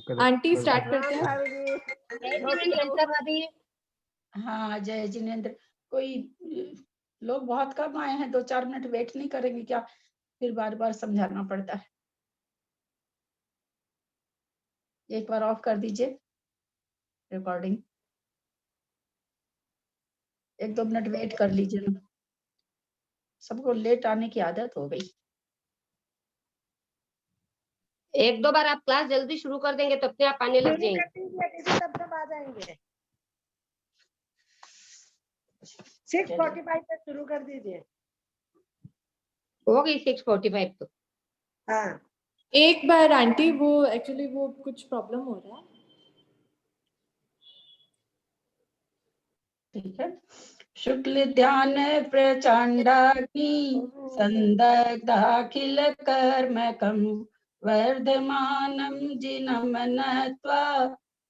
Aunty start करते हैं। हाँ जय जिनेन्द्र। कोई लोग बहुत कम आए हैं, 2-4 मिनट वेट नहीं करेंगे क्या? फिर बार बार समझाना पड़ता है। एक बार ऑफ कर दीजिए रिकॉर्डिंग, 1-2 मिनट वेट कर लीजिए ना, सबको लेट आने की आदत हो गई। 1-2 बार आप क्लास जल्दी शुरू कर देंगे तो अपने आप आने लग जाएंगे। तब तक आ जाएंगे। 6:45 तक शुरू कर दीजिए। हो गई 6:45 तो। हाँ एक बार आंटी वो एक्चुअली वो कुछ प्रॉब्लम हो रहा है। ठीक है। शुक्ल ध्यान प्रचंडा की संदग्धाखिल कर्मकं वर्धमानं जिनम नत्वा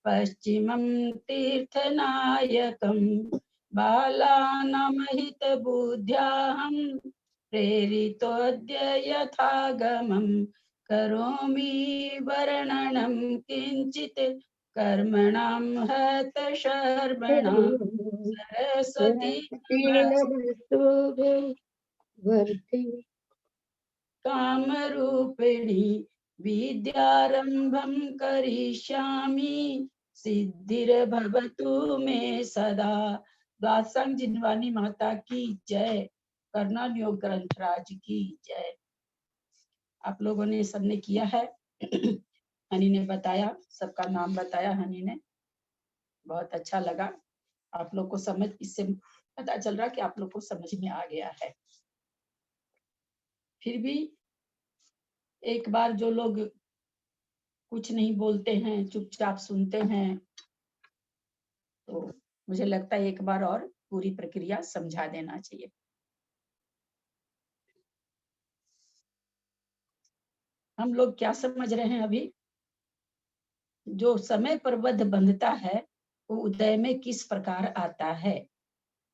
पश्चिमं तीर्थनायकं बालानामहित बुद्ध्याहं प्रेरितोऽद्य यथागमं करोमि वर्णनं किंचित कर्मणां हत शर्मणां सरस्वती कामरूपिणी विद्यारंभं करिष्यामि सिद्धिर्भवतु मे सदा। दासंग जिनवानी माता की जय, कर्णन योग ग्रंथराज की जय। आप लोगों ने सबने किया है। हनी ने बताया, सबका नाम बताया हनी ने, बहुत अच्छा लगा। आप लोग को समझ, इससे पता चल रहा कि आप लोग को समझ में आ गया है। फिर भी एक बार जो लोग कुछ नहीं बोलते हैं, चुपचाप सुनते हैं, तो मुझे लगता है एक बार और पूरी प्रक्रिया समझा देना चाहिए। हम लोग क्या समझ रहे हैं अभी? जो समय प्रबद्ध बंधता है वो उदय में किस प्रकार आता है।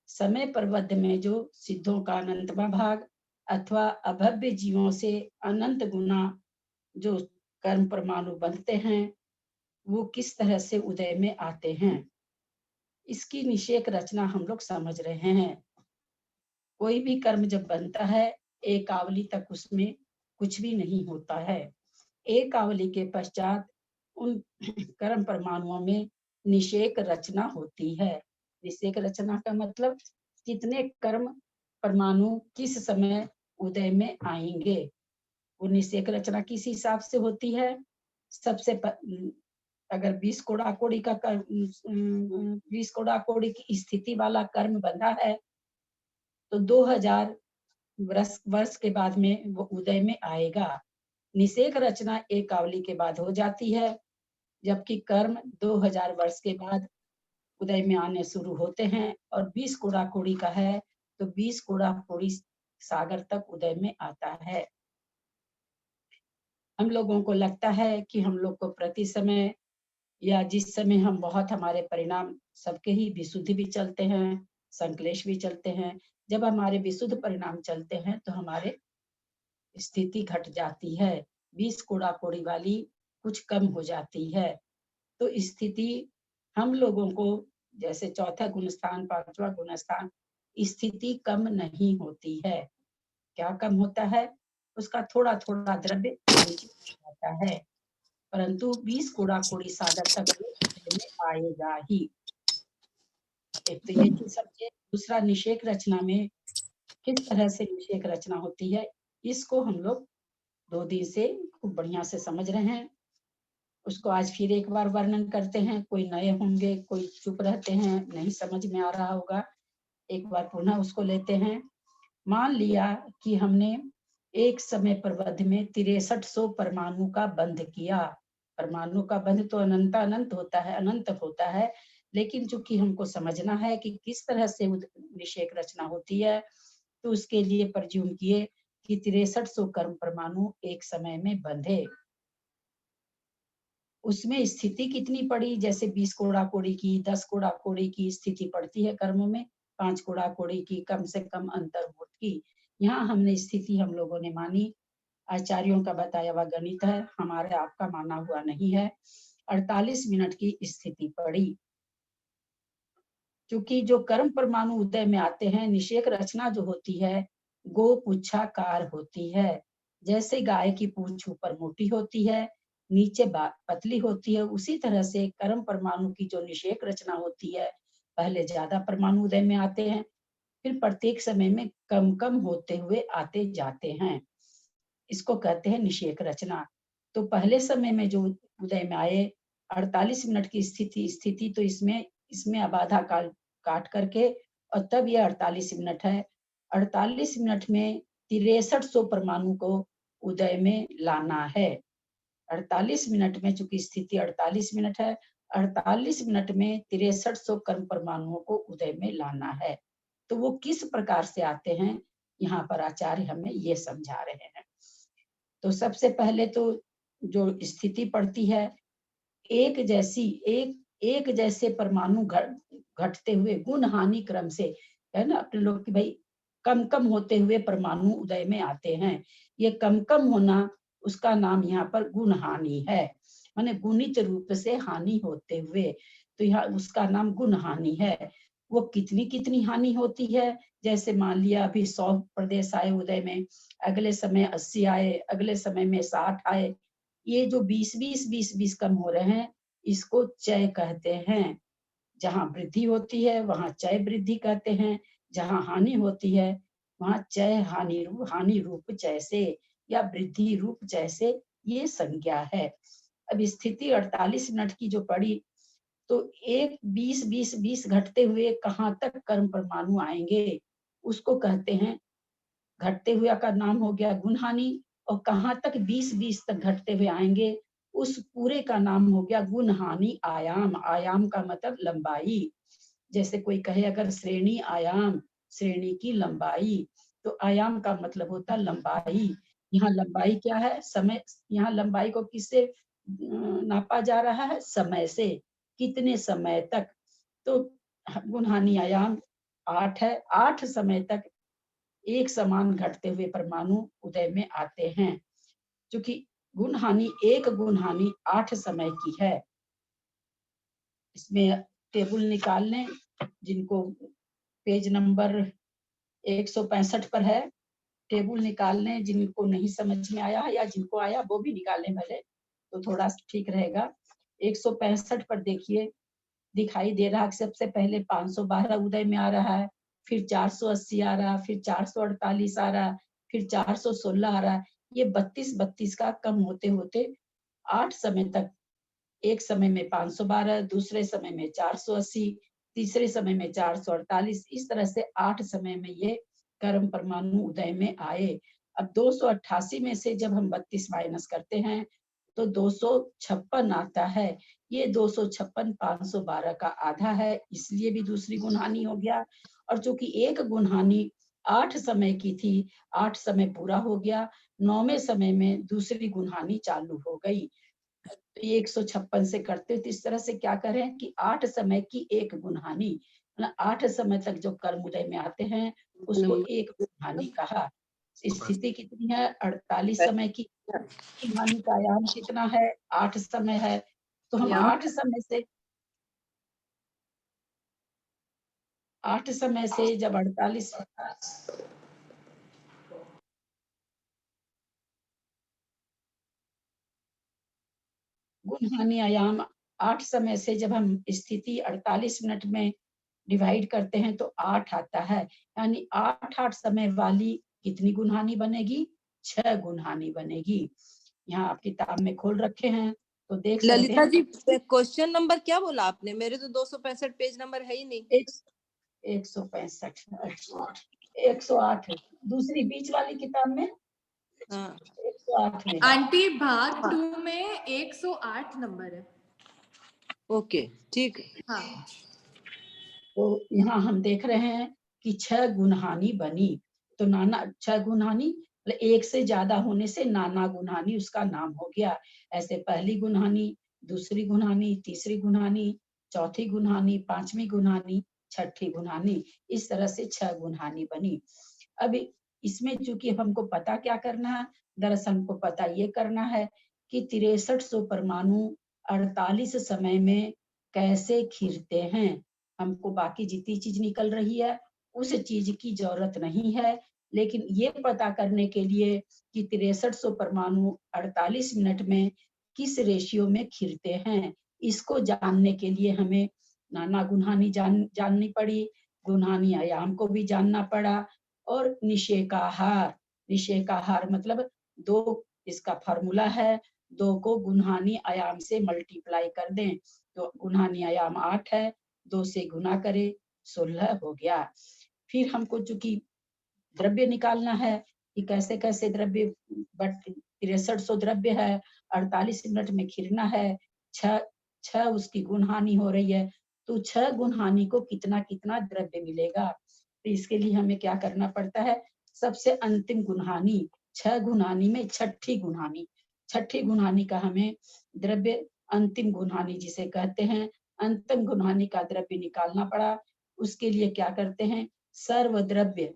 समय प्रबद्ध में जो सिद्धों का अनंतवा भाग अथवा अभव्य जीवों से अनंत गुना जो कर्म परमाणु बनते हैं वो किस तरह से उदय में आते हैं, इसकी निषेक रचना हम लोग समझ रहे हैं। कोई भी कर्म जब बनता है एक आवली तक उसमें कुछ भी नहीं होता है। एक आवली के पश्चात उन कर्म परमाणुओं में निषेक रचना होती है। निषेक रचना का मतलब कितने कर्म परमाणु किस समय उदय में आएंगे। वो निषेक रचना किस हिसाब से होती है? सबसे अगर 20 कोड़ा कोड़ी का 20 कोड़ा कोड़ी की स्थिति वाला कर्म बंधा है तो 2000 वर्ष के बाद में वो उदय में आएगा। निषेक रचना एक आवली के बाद हो जाती है, जबकि कर्म 2000 वर्ष के बाद उदय में आने शुरू होते हैं। और 20 कोड़ा कोड़ी का है तो 20 कोड़ा कोड़ी सागर तक उदय में आता है। हम लोगों को लगता है कि हम लोग को प्रति समय या जिस समय हम बहुत हमारे परिणाम सबके ही विशुद्ध भी चलते हैं, संक्लेश भी चलते हैं। जब हमारे विशुद्ध परिणाम चलते हैं तो हमारे स्थिति घट जाती है, 20 कोड़ा कोड़ी वाली कुछ कम हो जाती है। तो स्थिति हम लोगों को जैसे चौथा गुणस्थान, पांचवा गुणस्थान, स्थिति कम नहीं होती है। क्या कम होता है? उसका थोड़ा थोड़ा द्रव्य आता है, परंतु 20 कोड़ा कोड़ी सागर तक में आएगा ही। एक तो ये चीज समझे। दूसरा, निषेक रचना में किस तरह से निषेक रचना होती है, इसको हम लोग 2 दिन से खूब बढ़िया से समझ रहे हैं। उसको आज फिर एक बार वर्णन करते हैं। कोई नए होंगे, कोई चुप रहते हैं, नहीं समझ में आ रहा होगा, एक बार पुनः उसको लेते हैं। मान लिया कि हमने एक समय प्रबंध में 6300 परमाणु का बंध किया। परमाणु का बंध तो अनंत अनंत होता है, अनंत होता है, लेकिन चूंकि हमको समझना है कि किस तरह से निषेक रचना होती है, तो उसके लिए प्रज्यूम किए कि 6300 कर्म परमाणु एक समय में बंधे। उसमें स्थिति कितनी पड़ी? जैसे 20 कोड़ा कोड़ी की, 10 कोड़ा कोड़ी की स्थिति पड़ती है कर्मों में, 5 कोड़ा कोड़ी की, कम से कम अंतर्भूत की। यहाँ हमने स्थिति हम लोगों ने मानी, आचार्यों का बताया हुआ गणित है, हमारे आपका माना हुआ नहीं है। 48 मिनट की स्थिति पड़ी। क्योंकि जो कर्म परमाणु उदय में आते हैं, निषेक रचना जो होती है गो पुच्छाकार होती है। जैसे गाय की पूंछ ऊपर मोटी होती है, नीचे पतली होती है, उसी तरह से कर्म परमाणु की जो निषेक रचना होती है, पहले ज्यादा परमाणु उदय में आते हैं, फिर प्रत्येक समय में कम कम होते हुए आते जाते हैं। इसको कहते हैं निषेक रचना। तो पहले समय में जो उदय में आए 48 मिनट की स्थिति तो इसमें अब आधा काल काट करके और तब ये 48 मिनट है। 48 मिनट में 6300 परमाणु को उदय में लाना है। 48 मिनट में, चूंकि स्थिति 48 मिनट है, 48 मिनट में 6300 कर्म परमाणुओं को उदय में लाना है। तो वो किस प्रकार से आते हैं, यहाँ पर आचार्य हमें ये समझा रहे हैं। तो सबसे पहले तो जो स्थिति पड़ती है, एक जैसे परमाणु घटते हुए गुण हानि क्रम से, है ना, अपने लोग की भाई कम कम होते हुए परमाणु उदय में आते हैं। ये कम कम होना, उसका नाम यहाँ पर गुण हानि है, माने गुणित रूप से हानि होते हुए, तो यहाँ उसका नाम गुण हानि है। वो कितनी कितनी हानि होती है, जैसे मान लिया अभी 100 प्रदेश आए उदय में, अगले समय 80 आए, अगले समय में 60 आए, ये जो 20 कम हो रहे हैं, इसको चय कहते हैं। जहाँ वृद्धि होती है वहाँ चय वृद्धि कहते हैं, जहाँ हानि होती है वहाँ चय हानि रूप चय से या वृद्धि रूप चय से ये संज्ञा है। अब स्थिति 48 मिनट की जो पड़ी, तो एक 20 घटते हुए कहाँ तक कर्म परमाणु आएंगे, उसको कहते हैं, घटते हुए का नाम हो गया गुण हानि, और कहाँ तक 20 तक घटते हुए आएंगे, उस पूरे का नाम हो गया गुण हानि आयाम। आयाम का मतलब लंबाई। जैसे कोई कहे अगर श्रेणी आयाम, श्रेणी की लंबाई, तो आयाम का मतलब होता लंबाई। यहाँ लंबाई क्या है, समय। यहाँ लंबाई को किससे नापा जा रहा है, समय से, कितने समय तक। तो गुण हानि आयाम 8 है, 8 समय तक एक समान घटते हुए परमाणु उदय में आते हैं। क्योंकि गुण हानि, एक गुण हानि 8 समय की है। इसमें टेबल निकाल लें, जिनको पेज नंबर 165 पर है, टेबल निकाल लें, जिनको नहीं समझ में आया या जिनको आया वो भी निकालें भले, तो थोड़ा ठीक रहेगा। 165 पर देखिए, दिखाई दे रहा है सबसे पहले 512 उदय में आ रहा है, फिर 480 आ रहा, फिर 448 आ रहा, फिर 416 आ रहा। ये 32 का कम होते होते 8 समय तक, एक समय में 512, दूसरे समय में 480, तीसरे समय में 448, इस तरह से 8 समय में ये कर्म परमाणु उदय में आए। अब 288 में से जब हम 32 माइनस करते हैं तो 256 आता है। ये 256 512 का आधा है, इसलिए भी दूसरी गुण हानि हो गया। और चूंकि एक गुण हानि 8 समय की थी, 8 समय पूरा हो गया, 9वें समय में दूसरी गुण हानि चालू हो गई। तो ये 156 से करते, तो इस तरह से क्या करें कि 8 समय की एक गुण हानि, मतलब 8 समय तक जो कर्म उदय में आते हैं उसको एक गुण हानि कहा। स्थिति कितनी है, 48 समय की। हानि का आयाम कितना है, 8 समय है। तो हम 8 समय से जब 48 गुण हानि आयाम 8 समय से जब हम स्थिति 48 मिनट में डिवाइड करते हैं तो 8 आता है। यानी 8 समय वाली कितनी गुण हानि बनेगी, 6 गुण हानि बनेगी। यहाँ आप किताब में खोल रखे हैं तो देख सकते ललिता हैं। जी, क्वेश्चन नंबर क्या बोला आपने? मेरे तो 265 पेज नंबर है ही नहीं। 165, 108 दूसरी बीच वाली किताब में। हाँ। 108 में आंटी भाग 2 में 108 नंबर है। ओके, ठीक है। हाँ, तो यहाँ हम देख रहे हैं कि 6 गुण हानि बनी। तो नाना 6 गुण हानि, एक से ज्यादा होने से नाना गुण हानि उसका नाम हो गया। ऐसे पहली गुण हानि, दूसरी गुण हानि, तीसरी गुण हानि, चौथी गुण हानि, 5वीं गुण हानि, 6ठी गुण हानि, इस तरह से 6 गुण हानि बनी। अब इसमें चूंकि हमको पता क्या करना है, दरअसल हमको पता ये करना है कि 6300 परमाणु 48 समय में कैसे खीरते हैं। हमको बाकी जितनी चीज निकल रही है उस चीज की जरूरत नहीं है, लेकिन ये पता करने के लिए कि 6300 परमाणु 48 मिनट में किस रेशियो में खीरते हैं, इसको जानने के लिए हमें नाना गुणहानी जाननी पड़ी, गुणहानी आयाम को भी जानना पड़ा, और निषेकाहार मतलब 2, इसका फॉर्मूला है 2 को गुणहानी आयाम से मल्टीप्लाई कर दें तो गुणहानी आयाम 8 है, 2 से गुना करें 16 हो गया। फिर हमको चूंकि द्रव्य निकालना है कि कैसे कैसे द्रव्य, बट 6300 द्रव्य है, 48 मिनट में खीरना है, 6 उसकी गुणहानी हो रही है, तो 6 गुणहानी को कितना कितना द्रव्य मिलेगा। तो इसके लिए हमें क्या करना पड़ता है, सबसे अंतिम गुणहानी 6 गुणहानी में छठी गुणहानी का हमें द्रव्य, अंतिम गुणहानी जिसे कहते हैं, अंतिम गुणहानी का द्रव्य निकालना पड़ा। उसके लिए क्या करते हैं, सर्वद्रव्य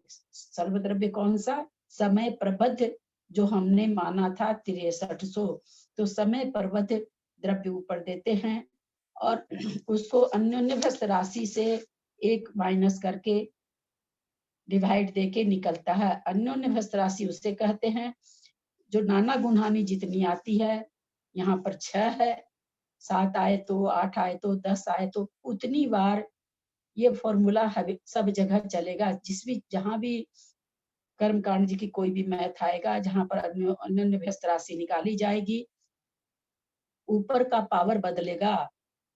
कौन सा, समय प्रबद्ध जो हमने माना था 6300, तो समय प्रबद्ध द्रव्य ऊपर देते हैं और उसको अन्योन्यभ्यस्त राशि से 1 माइनस करके डिवाइड देके निकलता है। अन्योन्यभ्यस्त राशि उसे कहते हैं जो नाना गुणहानी जितनी आती है, यहाँ पर 6 है, 7 आए तो 8 आए तो 10 आए तो उतनी बार ये फॉर्मूला सब जगह चलेगा। जहां भी कर्मकांड जी की कोई भी मैथ आएगा, जहां पर अन्योन्यभ्यस्त राशि निकाली जाएगी, ऊपर का पावर बदलेगा,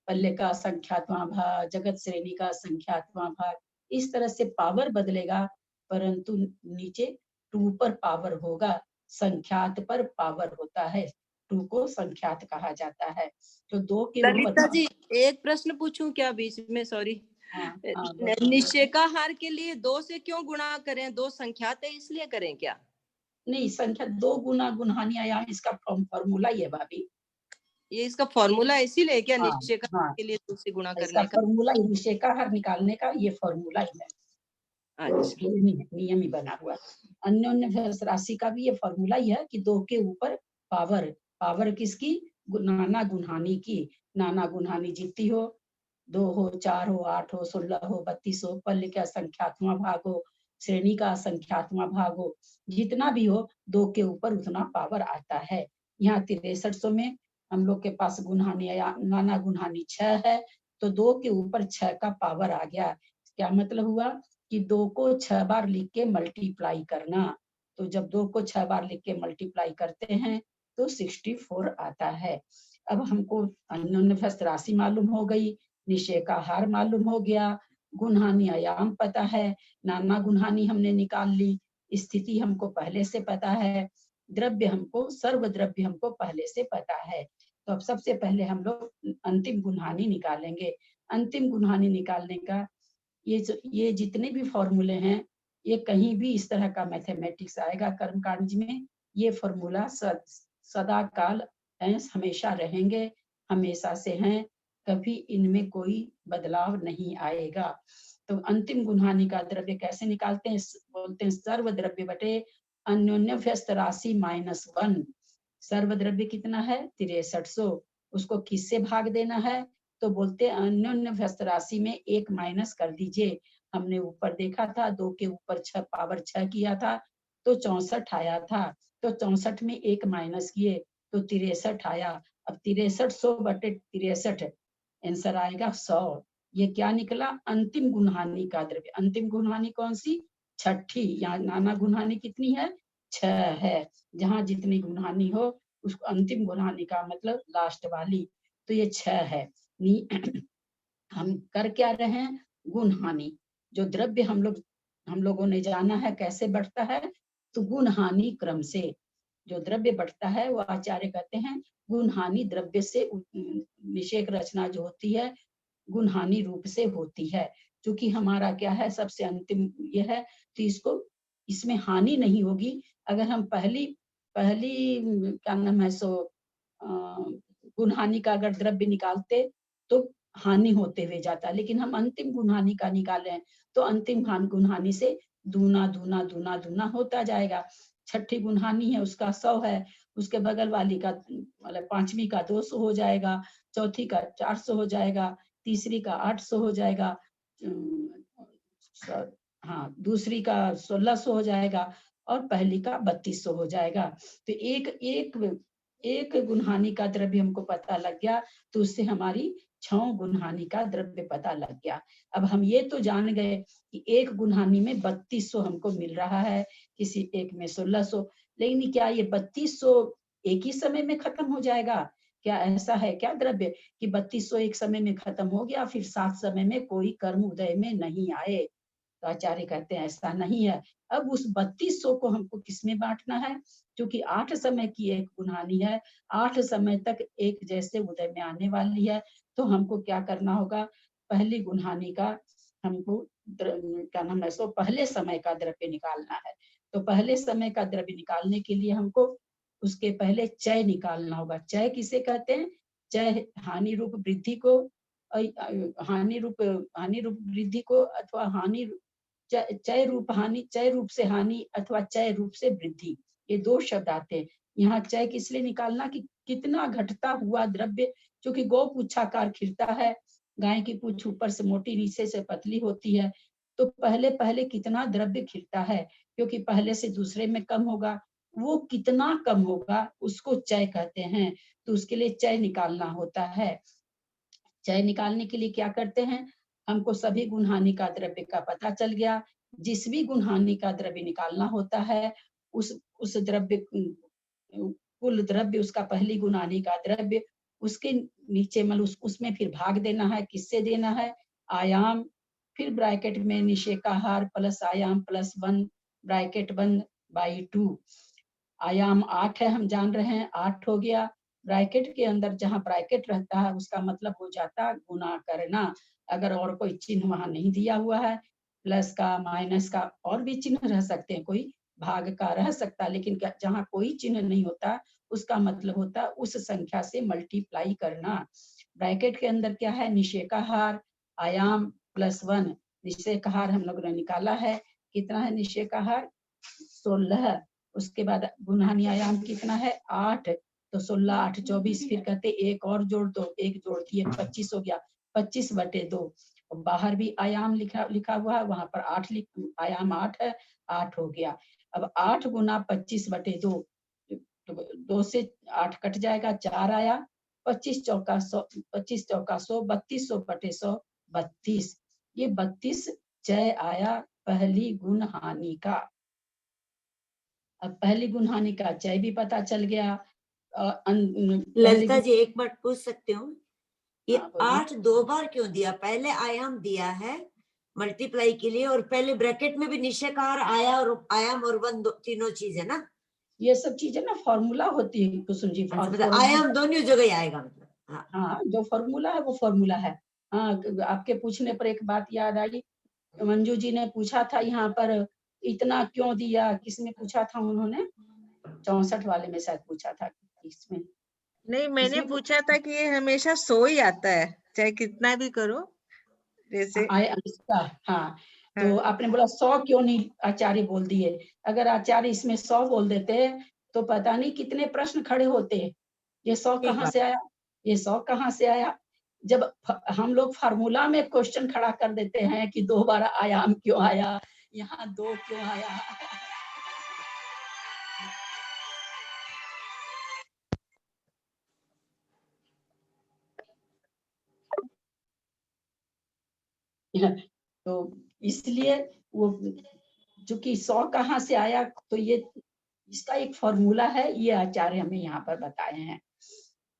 पल्ले का संख्यात्मक भाग, जगत श्रेणी का संख्यात्मक भाग, इस तरह से पावर बदलेगा, परंतु नीचे 2 पर पावर होगा, संख्यात पर पावर होता है, 2 को संख्यात कहा जाता है। तो 2 के ललिता ऊपर जी एक प्रश्न पूछूं क्या बीच में, सॉरी। निषेकाहार के लिए 2 से क्यों गुणा करें, 2 संख्यात है इसलिए करें क्या? नहीं, संख्या 2 गुना गुणहानी आयाम, इसका फॉर्मूला ही है भाभी। ये इसका फॉर्मूला इसीलिए क्या, हाँ, निषेकाहार हाँ, के लिए 2 से गुणा इसका करने का? फॉर्मूला ही, निषेकाहार निकालने का ये फॉर्मूला ही है। अच्छा, नियम ही बना हुआ। अन्योन्यभ्यस्त राशि का भी ये फॉर्मूला ही है कि 2 के ऊपर पावर किसकी, नाना गुणहानी की। नाना गुणहानी जितनी हो, 2 हो, 4 हो, 8 हो, 16 हो, 32 हो, पल्ले का संख्यात्मक भाग हो, श्रेणी का संख्यात्मक भाग हो, जितना भी हो 2 के ऊपर उतना पावर आता है। यहाँ 6300 में हम लोग के पास गुणहानी या नाना गुणहानी 6 है, तो 2 के ऊपर 6 का पावर आ गया। क्या मतलब हुआ कि 2 को 6 बार लिख के मल्टीप्लाई करना। तो जब 2 को 6 बार लिख के मल्टीप्लाई करते हैं तो 64 आता है। अब हमको अन्योन्यभ्यस्त राशि मालूम हो गई, निषेकाहार मालूम हो गया, गुणहानी आयाम पता है, नाना गुणहानी हमने निकाल ली, स्थिति हमको पहले से पता है, सर्वद्रव्य हमको पहले से पता है। तो अब सबसे पहले हम लोग अंतिम गुणहानी निकालेंगे। अंतिम गुणहानी निकालने का ये जितने भी फॉर्मूले हैं, ये कहीं भी इस तरह का मैथमेटिक्स आएगा कर्मकांड में, ये फॉर्मूला सदा काल हमेशा रहेंगे, हमेशा से हैं, कभी इनमें कोई बदलाव नहीं आएगा। तो अंतिम गुणहानी का द्रव्य कैसे निकालते हैं, बोलते हैं सर्वद्रव्य बटे अन्योन्यभ्यस्त राशि -1। सर्वद्रव्य कितना है 6300, उसको किससे भाग देना है, तो बोलते हैं अन्योन्यभ्यस्त राशि में 1 माइनस कर दीजिए। हमने ऊपर देखा था 2 के ऊपर 6 पावर 6 किया था तो 64 आया था, तो 64 में 1 माइनस किए तो 63 आया। अब 6300 बटे 63 आंसर आएगा 100। ये क्या निकला, अंतिम गुणहानी का द्रव्य। अंतिम गुणहानी कौन सी, छठी। यहाँ नाना गुणहानी कितनी है, 6 है। जहाँ जितनी गुणहानी हो उसको अंतिम गुणहानी का मतलब लास्ट वाली, तो ये 6 है। हम कर क्या रहे हैं, गुणहानी। जो द्रव्य हम लोगों ने जाना है कैसे बढ़ता है, तो गुणहानी क्रम से जो द्रव्य बढ़ता है वो आचार्य कहते हैं गुणहानी द्रव्य से निषेक रचना जो होती है गुणहानी रूप से होती है। क्योंकि हमारा क्या है, सबसे अंतिम ये है, तो इसमें हानि नहीं होगी। अगर हम पहली क्या नाम है सो गुणहानी का अगर द्रव्य निकालते तो हानि होते हुए जाता, लेकिन हम अंतिम गुणहानी का निकाले हैं तो अंतिम गुणहानी से दूना दूना दूना दूना होता जाएगा। छठी गुणहानी है उसका 100 है, उसके बगल वाली का मतलब पांचवी का 200 हो जाएगा, चौथी का 400 हो जाएगा, तीसरी का 800 हो जाएगा, हाँ दूसरी का 1600 हो जाएगा और पहली का 3200 हो जाएगा। तो एक एक एक गुणहानि का द्रव्य हमको पता लग गया, तो उससे हमारी 6 गुणहानि का द्रव्य पता लग गया। अब हम ये तो जान गए कि एक गुणहानि में 3200 हमको मिल रहा है, किसी एक में 1600, लेकिन क्या ये 3200 एक ही समय में खत्म हो जाएगा? क्या ऐसा है क्या द्रव्य कि 3200 एक समय में खत्म हो गया, फिर 7 समय में कोई कर्म उदय में नहीं आए? तो आचार्य कहते हैं ऐसा नहीं है। अब उस 3200 को हमको किसमें बांटना है? क्योंकि 8 समय की एक गुणहानि है, 8 समय तक एक जैसे उदय में आने वाली है, तो हमको क्या करना होगा? पहली गुणहानि का हमको क्या नाम है सो पहले समय का द्रव्य निकालना है। तो पहले समय का द्रव्य निकालने के लिए हमको उसके पहले चय निकालना होगा। चय किसे कहते हैं? चय हानि रूप वृद्धि को, हानि रूप वृद्धि को अथवा हानि चय रूप हानि, चय रूप से हानि अथवा चय रूप से वृद्धि, ये 2 शब्द आते हैं। यहाँ चय किस लिए निकालना कि कितना घटता हुआ द्रव्य, क्योंकि गौ पुच्छाकार खिलता है, गाय की पूंछ ऊपर से मोटी नीचे से पतली होती है, तो पहले पहले कितना द्रव्य खिलता है, क्योंकि पहले से दूसरे में कम होगा, वो कितना कम होगा उसको चय कहते हैं। तो उसके लिए चय निकालना होता है। चय निकालने के लिए क्या करते हैं? हमको सभी गुणहानि का द्रव्य का पता चल गया। जिस भी गुणहानि का द्रव्य निकालना होता है, उस द्रव्य कुल द्रव्य, उसका पहली गुणहानि का द्रव्य, उसके नीचे मतलब उसमें फिर भाग देना है। किससे देना है? आयाम, फिर ब्रैकेट में निषेकाहार प्लस आयाम प्लस 1 ब्रैकेट बंद बाई 2। आयाम 8 है, हम जान रहे हैं, 8 हो गया। ब्रैकेट के अंदर जहाँ ब्रैकेट रहता है उसका मतलब हो जाता गुना करना। अगर और कोई चिन्ह वहां नहीं दिया हुआ है, प्लस का माइनस का और भी चिन्ह रह सकते हैं, कोई भाग का रह सकता है, लेकिन जहाँ कोई चिन्ह नहीं होता उसका मतलब होता उस संख्या से मल्टीप्लाई करना। ब्रैकेट के अंदर क्या है? निषेकाहार आयाम प्लस 1। निषेकाहार हम लोग ने निकाला है, कितना है निषेकाहार? 16। उसके बाद गुणहानि आयाम कितना है? 8। तो 16 8 24, फिर कहते एक और जोड़ दो, एक जोड़ दिए 25 हो गया, 25/2। बाहर भी आयाम लिखा हुआ है, वहां पर 8 आयाम 8 है, 8 हो गया। अब 8 गुना 25/2, तो 2 से 8 कट जाएगा, 4 आया, 25 चौका 100, 25 चौका 100, 3200/100 32। ये 32 चय आया पहली गुणहानि का। अब पहली गुणहानि का चय भी पता चल गया। ललिता जी एक बात पूछ सकते हो? ये हाँ, बोलिए। 8 2 बार क्यों दिया? पहले आयाम दिया है मल्टीप्लाई के लिए, और पहले ब्रैकेट में भी निषेकाहार आया और आयाम और 1 तीनों चीज है ना? ये सब चीजें ना फॉर्मूला होती है कुसुम जी। मतलब आयाम दोनों जगह ही आएगा मतलब? हाँ, जो फॉर्मूला है वो फॉर्मूला है। हाँ, आपके पूछने पर एक बात याद आई, मंजू जी ने पूछा था यहाँ पर इतना क्यों दिया, किसने पूछा था? उन्होंने 64 वाले में शायद पूछा था। इसमें नहीं, मैंने इसमें पूछा था कि ये हमेशा 100 ही आता है, चाहे कितना भी करो जैसे। हाँ, तो आपने बोला 100 क्यों नहीं आचार्य बोल दिए? अगर आचार्य इसमें 100 बोल देते तो पता नहीं कितने प्रश्न खड़े होते। ये 100 कहाँ से आया, ये 100 कहाँ से आया? जब हम लोग फार्मूला में क्वेश्चन खड़ा कर देते हैं कि 2 बार आयाम क्यों आया, यहाँ 2 क्यों आया। तो इसलिए वो चूंकि 100 कहाँ से आया, तो ये इसका एक फॉर्मूला है, ये आचार्य हमें यहाँ पर बताए हैं।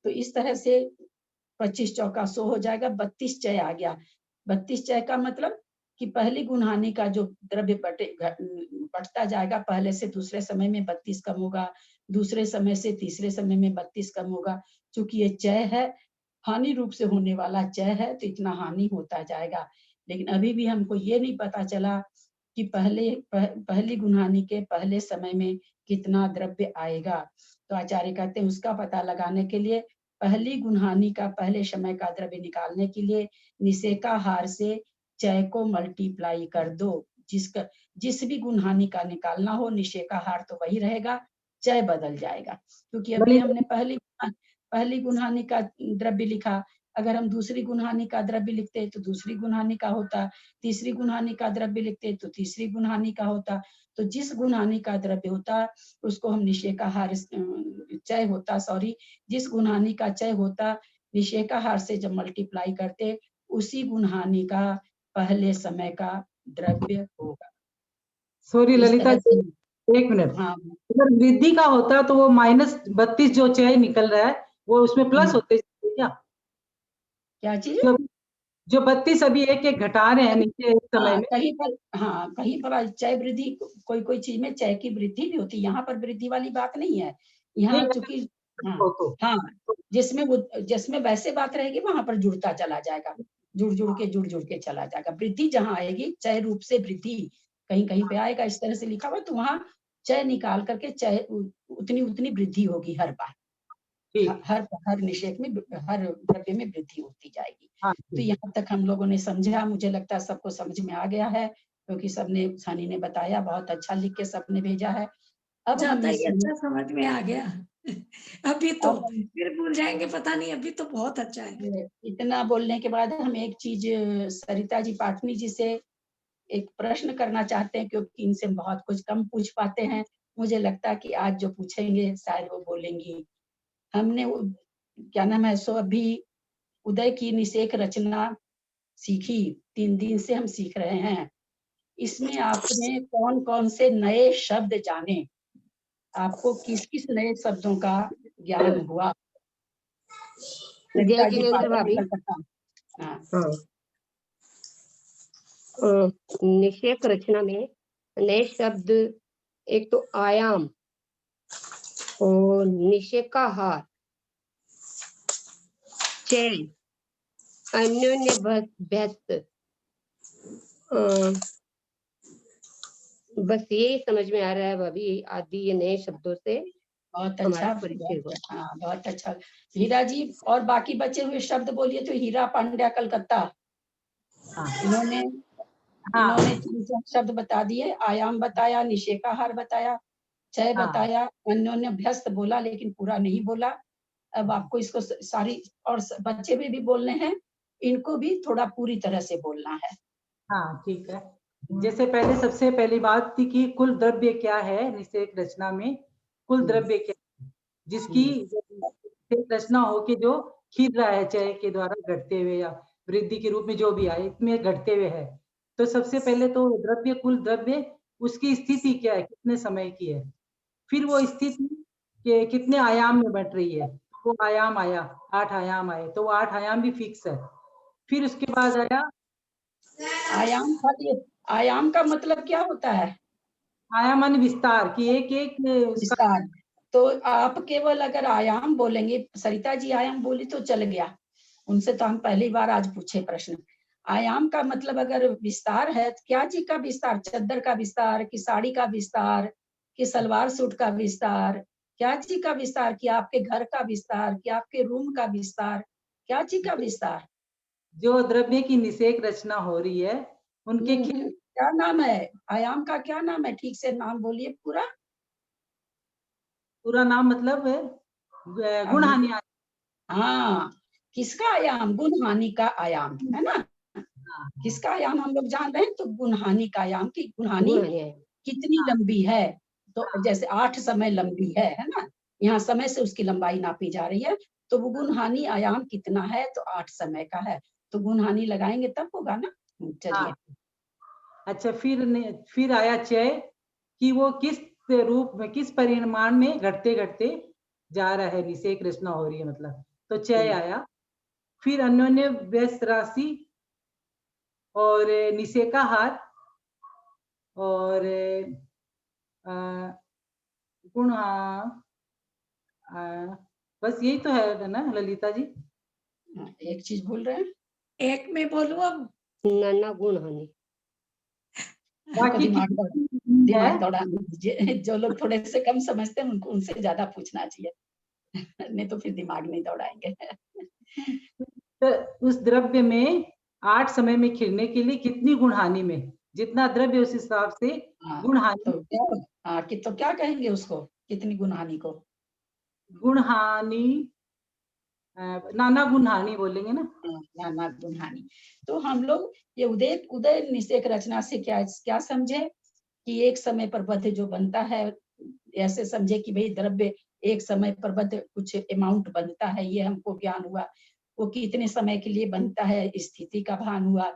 तो इस तरह से 25 चौका 100 हो जाएगा, 32 चय आ गया। 32 चय का मतलब कि पहली गुणहानि का जो द्रव्य बढ़ता जाएगा, पहले से दूसरे समय में 32 कम होगा, दूसरे समय से तीसरे समय में 32 कम होगा। चूंकि ये चय है, हानि रूप से होने वाला चय है, तो इतना हानि होता जाएगा। लेकिन अभी भी हमको ये नहीं पता चला कि पहली गुणहानि के पहले समय में कितना द्रव्य आएगा। तो आचार्य कहते हैं उसका पता लगाने के लिए पहली गुणहानि का पहले समय का द्रव्य निकालने के लिए निषेकाहार से चय को मल्टीप्लाई कर दो। जिस भी गुणहानि का निकालना हो, निषेकाहार तो वही रहेगा, चय बदल जाएगा, क्योंकि अभी हमने पहली गुणहानि का द्रव्य लिखा, अगर हम दूसरी गुणहानि का द्रव्य लिखते तो दूसरी गुणहानि का होता, तीसरी गुणहानि का द्रव्य लिखते तो तीसरी गुणहानि का होता। तो जिस गुणहानि का द्रव्य होता उसको हम निषेक का हार चय होता, सॉरी, जिस गुणहानि का चय होता निषेक का हार से जब मल्टीप्लाई करते उसी गुणहानि का पहले समय का द्रव्य होगा। सॉरी इस ललिता तरह से एक मिनट, हाँ अगर वृद्धि का होता तो वो -32 जो चय निकल रहा है वो उसमें प्लस होते जाते क्या? क्या चीज? जो 32 अभी एक एक घटा रहे हैं नीचे एक समय में, कहीं पर चय वृद्धि, कोई चीज में चय की वृद्धि भी होती है, यहाँ पर वृद्धि वाली बात नहीं है। यहाँ चूंकि हाँ, जिसमें वैसे बात रहेगी वहां पर जुड़ता चला जाएगा, जुड़ के चला जाएगा। वृद्धि जहाँ आएगी चय रूप से वृद्धि कहीं कहीं पे आएगा, इस तरह से लिखा हुआ, तो वहाँ चय निकाल करके चय उतनी वृद्धि होगी हर बार, हर निषेक में, हर द्रव्य में वृद्धि होती जाएगी। तो यहाँ तक हम लोगों ने समझा, मुझे लगता है सबको समझ में आ गया है, क्योंकि सबने, सानी ने बताया, बहुत अच्छा लिख के सबने भेजा है। अब हम अच्छा समझ में आ गया। अभी तो फिर भूल जाएंगे, पता नहीं, अभी तो बहुत अच्छा है। इतना बोलने के बाद हम एक चीज सरिता जी पाटनी जी से एक प्रश्न करना चाहते हैं, क्योंकि इनसे बहुत कुछ कम पूछ पाते हैं। मुझे लगता है कि आज जो पूछेंगे शायद वो बोलेंगी। हमने क्या नाम है, सो अभी उदय की निषेक रचना सीखी, 3 दिन से हम सीख रहे हैं। इसमें आपने कौन कौन से नए शब्द जाने, आपको किस किस नए शब्दों का ज्ञान हुआ? जय जिनेन्द्र भाभी, निषेक रचना में नए शब्द एक तो आयाम और निषेक का हार, चैन, अन्योन्य व्यस्त, बस ये समझ में आ रहा है भाभी, आदि ये नए शब्दों से बहुत अच्छा, बहुत अच्छा। हीरा जी, और बाकी बचे हुए शब्द बोलिए। तो हीरा पांड्या कलकत्ता, इन्होंने 3 शब्द बता दिए, आयाम बताया, निषेकाहार बताया, चय बताया, अन्योन्य व्यस्त बोला लेकिन पूरा नहीं बोला। अब आपको इसको सारी, और बच्चे भी बोलने हैं, इनको भी थोड़ा पूरी तरह से बोलना है। हाँ ठीक है। जैसे पहले सबसे पहली बात थी कि कुल द्रव्य क्या है निषेक रचना में, कुल द्रव्य क्या है जिसकी रचना हो के जो खींच रहा है चय के द्वारा घटते हुए या वृद्धि के रूप में जो भी आए, इसमें घटते हुए है। तो सबसे पहले तो द्रव्य, कुल द्रव्य, उसकी स्थिति क्या है, कितने समय की है, फिर वो स्थिति के कितने आयाम में बट रही है, वो आयाम आया, 8 आयाम आए, तो वो 8 आयाम भी फिक्स है। फिर उसके बाद आया आयाम। आयाम का मतलब क्या होता है? आयाम मान विस्तार की एक विस्तार। तो आप केवल अगर आयाम बोलेंगे, सरिता जी आयाम बोली तो चल गया, उनसे तो हम पहली बार आज पूछे प्रश्न। आयाम का मतलब अगर विस्तार है, तो क्या जी का विस्तार? चद्दर का विस्तार, कि साड़ी का विस्तार, कि सलवार सूट का विस्तार, क्या जी का विस्तार, कि आपके घर का विस्तार, कि आपके रूम का विस्तार, क्या जी का विस्तार? जो द्रव्य की निषेक रचना हो रही है उनके क्या नाम है? आयाम का क्या नाम है? ठीक से नाम बोलिए पूरा। पूरा नाम मतलब गुणहानि। हाँ, किसका आयाम? गुणहानि का आयाम, है ना? किसका आयाम हम लोग जान रहे हैं? तो गुणहानि का आयाम, की गुणहानि कितनी लंबी है। तो जैसे 8 समय लंबी है ना, यहाँ समय से उसकी लंबाई नापी जा रही है, तो वो गुणहानि आयाम कितना है? तो 8 समय का है। तो गुणहानि लगाएंगे तब होगा ना। चलिए। अच्छा, फिर आया चय, कि वो किस रूप में, किस परिमाण में घटते घटते जा रहा है, निषेक रचना हो रही है मतलब, तो चय आया। फिर अन्योन्य व्यस्त राशि और निषेकाहार और गुण, बस यही तो है ना ललिता जी? एक चीज भूल रहे हैं, एक में बोलूं अब? नाना गुणहानि। दिमाग दौड़ाने दीजिए। जो लोग थोड़े से कम समझते हैं उनको, उनसे ज्यादा पूछना चाहिए, नहीं तो फिर दिमाग नहीं दौड़ाएंगे। तो उस द्रव्य में 8 समय में खिलने के लिए कितनी गुणहानि में, जितना द्रव्य उस हिसाब से गुणहानि। तो क्या कहेंगे उसको? कितनी गुणहानि को? गुणहानि, नाना गुणहानि बोलेंगे ना। नाना गुणहानि। तो हम लोग ये उदय उदय निषेक रचना से क्या समझे कि एक समय पर बद्ध जो बनता है, ऐसे समझे कि भाई द्रव्य एक समय पर बद्ध कुछ अमाउंट बनता है, ये हमको ज्ञान हुआ। वो कितने समय के लिए बनता है, स्थिति का भान हुआ।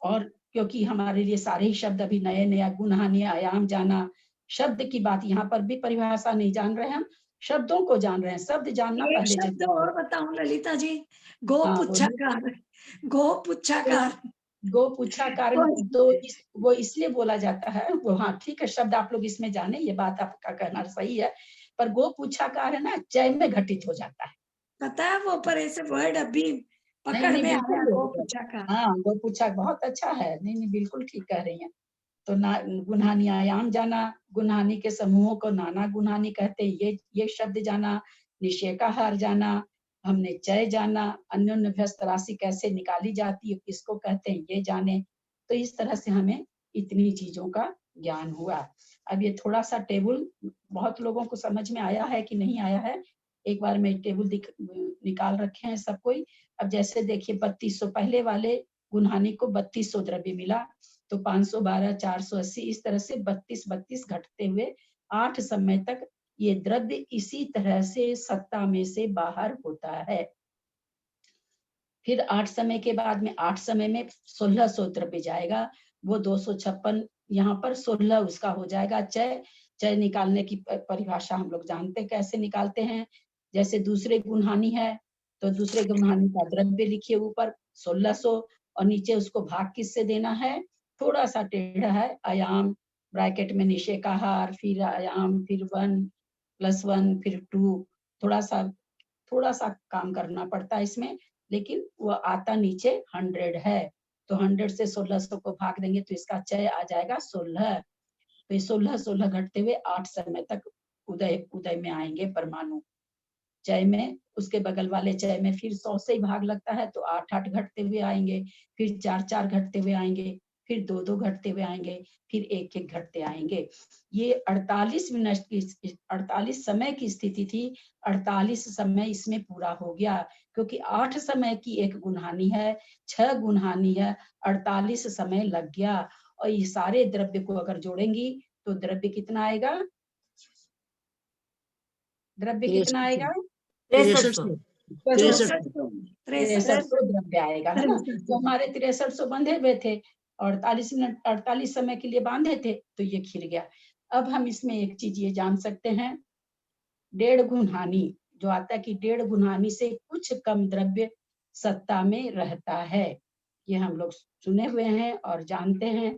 और क्योंकि हमारे लिए सारे ही शब्द अभी नए नया, गुणहानि, आयाम जाना, शब्द की बात यहाँ पर भी परिभाषा नहीं जान रहे, हम शब्दों को जान रहे हैं। शब्द जानना एक पहले शब्द जरूरी और बताऊं ललिता जी, गो हाँ, पुच्छाकार, गो पुच्छाकार। गो पुच्छाकार तो वो इसलिए बोला जाता है, वो हाँ ठीक है, शब्द आप लोग इसमें जाने, ये बात आपका कहना सही है, पर गो पुच्छाकार है ना, चय में घटित हो जाता है। पता है वो, पर ऐसे वर्ड अभी पकड़ में आया, गो पुच्छाकार। हाँ, गो पुच्छा बहुत अच्छा है। नहीं बिल्कुल ठीक कह रही हैं। तो ना गुणहानि, आयाम जाना, गुणहानि के समूहों को नाना गुणहानि कहते हैं, ये शब्द जाना, निषेकाहार जाना, हमने चय जाना, अन्योन्यभ्यस्त राशि कैसे निकाली जाती है किसको कहते हैं ये जाने। तो इस तरह से हमें इतनी चीजों का ज्ञान हुआ। अब ये थोड़ा सा टेबल बहुत लोगों को समझ में आया है कि नहीं आया है, एक बार मैं टेबल निकाल रखे हैं सब कोई। अब जैसे देखिए 3200 पहले वाले गुणहानि को 3200 द्रव्य मिला, तो 512, 480 इस तरह से 32 घटते हुए 8 समय तक ये द्रव्य इसी तरह से सत्ता में से बाहर होता है। फिर 8 समय के बाद में 8 समय में 1600 द्रव्य जाएगा, वो 256 यहाँ पर 16 उसका हो जाएगा। चय निकालने की परिभाषा हम लोग जानते कैसे निकालते हैं। जैसे दूसरे गुणहानि है तो दूसरे गुणहानि का द्रव्य लिखिए ऊपर 1600 और नीचे उसको भाग किससे देना है, थोड़ा सा टेढ़ा है, आयाम ब्रैकेट में निषेकाहार, फिर आयाम, फिर 1 + 1 फिर 2, थोड़ा सा काम करना पड़ता है इसमें, लेकिन वो आता नीचे 100 है। तो 100 से 1600 को भाग देंगे तो इसका चय आ जाएगा 16। तो ये 16 घटते हुए 8 समय तक उदय में आएंगे परमाणु। चय में उसके बगल वाले चय में फिर 100 से ही भाग लगता है तो 8 घटते हुए आएंगे, फिर 4 घटते हुए आएंगे, फिर 2 घटते हुए आएंगे, फिर 1 घटते आएंगे। ये 48 मिनट की 48 समय की स्थिति थी, 48 समय इसमें पूरा हो गया, क्योंकि 8 समय की एक गुणहानि है, 6 गुणहानि है, 48 समय लग गया। और ये सारे द्रव्य को अगर जोड़ेंगी तो द्रव्य कितना आएगा, द्रव्य कितना आएगा, 6300 द्रव्य आएगा, है ना। तो हमारे 6300 बंधे हुए थे, 48 मिनट 48 समय के लिए बांधे थे, तो ये खिल गया। अब हम इसमें एक चीज ये जान सकते हैं, 1.5 गुणहानि जो आता है कि 1.5 गुणहानि से कुछ कम द्रव्य सत्ता में रहता है, ये हम लोग सुने हुए हैं और जानते हैं।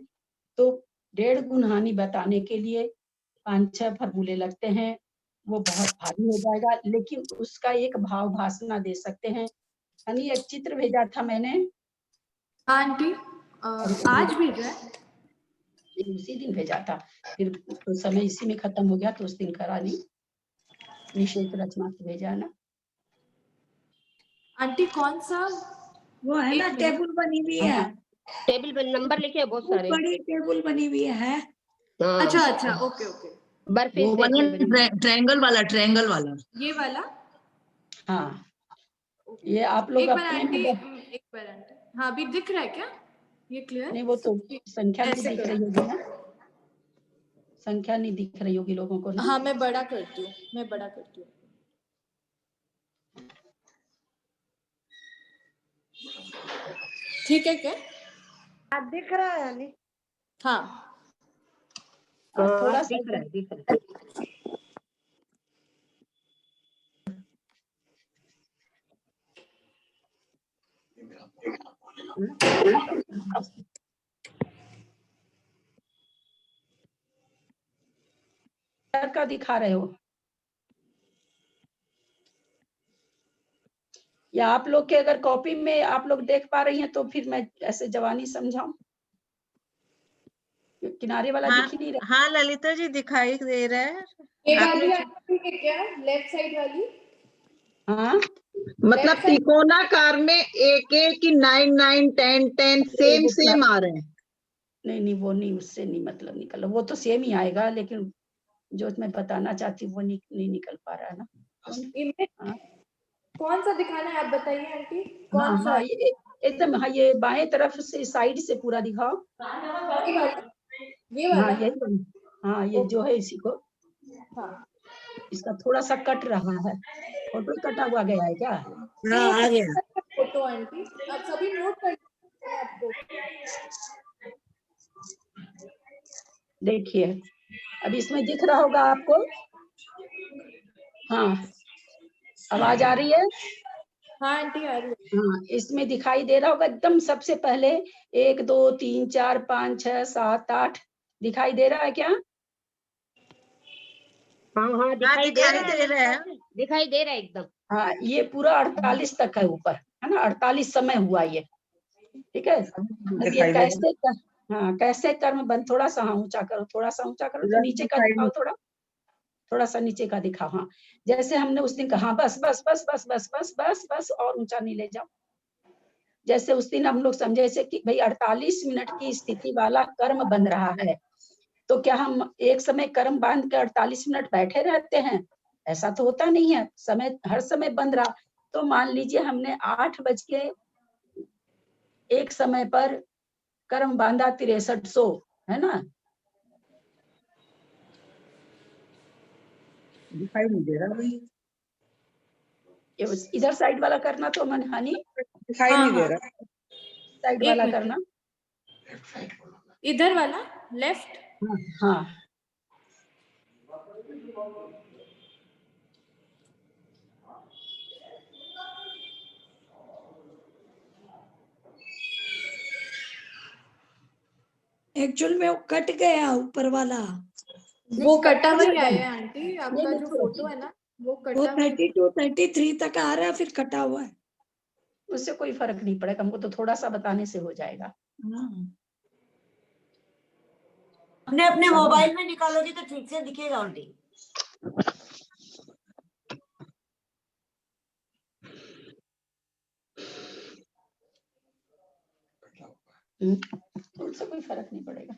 तो 1.5 गुणहानि बताने के लिए 5-6 फॉर्मूले लगते हैं, वो बहुत भारी हो जाएगा, लेकिन उसका एक भाव भासना दे सकते हैं। हनी एक चित्र भेजा था मैंने, आंटी आज भेजा है, उसी दिन भेजा था, फिर तो समय इसी में खत्म हो गया तो उस दिन करा नहीं, निषेक रचना से भेजा ना। आंटी कौन सा, वो है ना टेबल बनी हुई है, टेबल पर नंबर लिखे हैं बहुत सारे। बड़ी टेबल बनी हुई है। हाँ, अच्छा ओके बर्फी वो वाला ट्रायंगल वाला ये वाला। हाँ, ये आप लोग एक बार अपने आंटी, में एक बार आंटी, हाँ अभी दिख रहा है क्या ये क्लियर? नहीं, वो तो संख्या नहीं ऐसे दिख करो। रही होगी ना, संख्या नहीं दिख रही होगी लोगों को ना। हाँ मैं बड़ा करती हूँ, मैं बड़ा करती हूँ। ठीक है क्या? दिख रहा है नहीं? हाँ थोड़ा सा दिख रहा है। का दिखा रहे हो या आप लोग के अगर कॉपी में आप लोग देख पा रही हैं तो फिर मैं ऐसे जवानी समझाऊं, किनारे वाला दिख ही नहीं रहा। हाँ ललिता जी दिखाई दे रहा है। ये वाली आंटी क्या लेफ्ट साइड वाली? हाँ मतलब त्रिकोणाकार में 1-1 की 9-9 10-10 सेम आ रहे हैं। नहीं वो नहीं, उससे नहीं मतलब निकल, वो तो सेम ही आएगा, लेकिन जो मैं बताना चाहती हूँ वो नहीं निकल पा रहा है ना। इनमें हाँ कौन सा दिखाना है आप बताइए आंटी, हाँ कौन सा? हाँ, ये एकदम, हाँ ये बाएं तरफ से साइड से पूरा दिखाओ। ये वाला? ये हाँ वाला? यही वाला। हाँ ये जो है इसी को, हाँ इसका थोड़ा सा कट रहा है, फोटो कटा हुआ गया है क्या? हाँ आ गया। फोटो आंटी, आप सभी नोट कर लीजिए आपको। देखिए अब इसमें दिख रहा होगा आपको। हाँ आवाज आ रही है? हाँ आंटी आ रही है। हाँ इसमें दिखाई दे रहा होगा एकदम सबसे पहले 1 2 3 4 5 6 7 8 दिखाई दे रहा है क्या? हाँ हाँ दिखाई दे रहा है, दिखाई दे रहा है एकदम। हाँ ये पूरा 48 तक है ऊपर, है ना, 48 समय हुआ ये, ठीक है। अब ये कैसे हाँ कैसे कर्म बंद, थोड़ा सा हाँ ऊंचा करो, थोड़ा सा ऊंचा करो, तो नीचे का दिखाओ, थोड़ा सा नीचे का दिखाओ। हाँ जैसे हमने उस दिन कहा, बस बस बस बस बस बस बस बस, और ऊंचा नहीं ले जाओ। जैसे उस दिन हम लोग समझे से कि भाई 48 मिनट की स्थिति वाला कर्म बन रहा है, तो क्या हम एक समय कर्म बांध के 48 मिनट बैठे रहते हैं? ऐसा तो होता नहीं है, समय हर समय बंद रहा। तो मान लीजिए हमने 8:01 समय पर कर्म बांधा 6300, है ना? दिखाई नहीं दे रहा भाई, इधर साइड वाला करना तो मन हानि, दिखाई नहीं दे रहा। साइड एक वाला मिनट। करना, इधर वाला लेफ्ट। हाँ एक्चुअल में वो कट गया ऊपर वाला, वो कटा हुआ ही आया है आंटी, आपका नहीं, जो थोड़ा फोटो है ना वो वो कटा हुआ। 32 33 तक आ रहा है, फिर कटा हुआ है। उससे कोई फर्क नहीं पड़ेगा, हमको तो थोड़ा सा बताने से हो जाएगा। हाँ अपने अपने मोबाइल में निकालोगे तो ठीक से दिखेगा आंटी। उससे कोई फर्क नहीं पड़ेगा।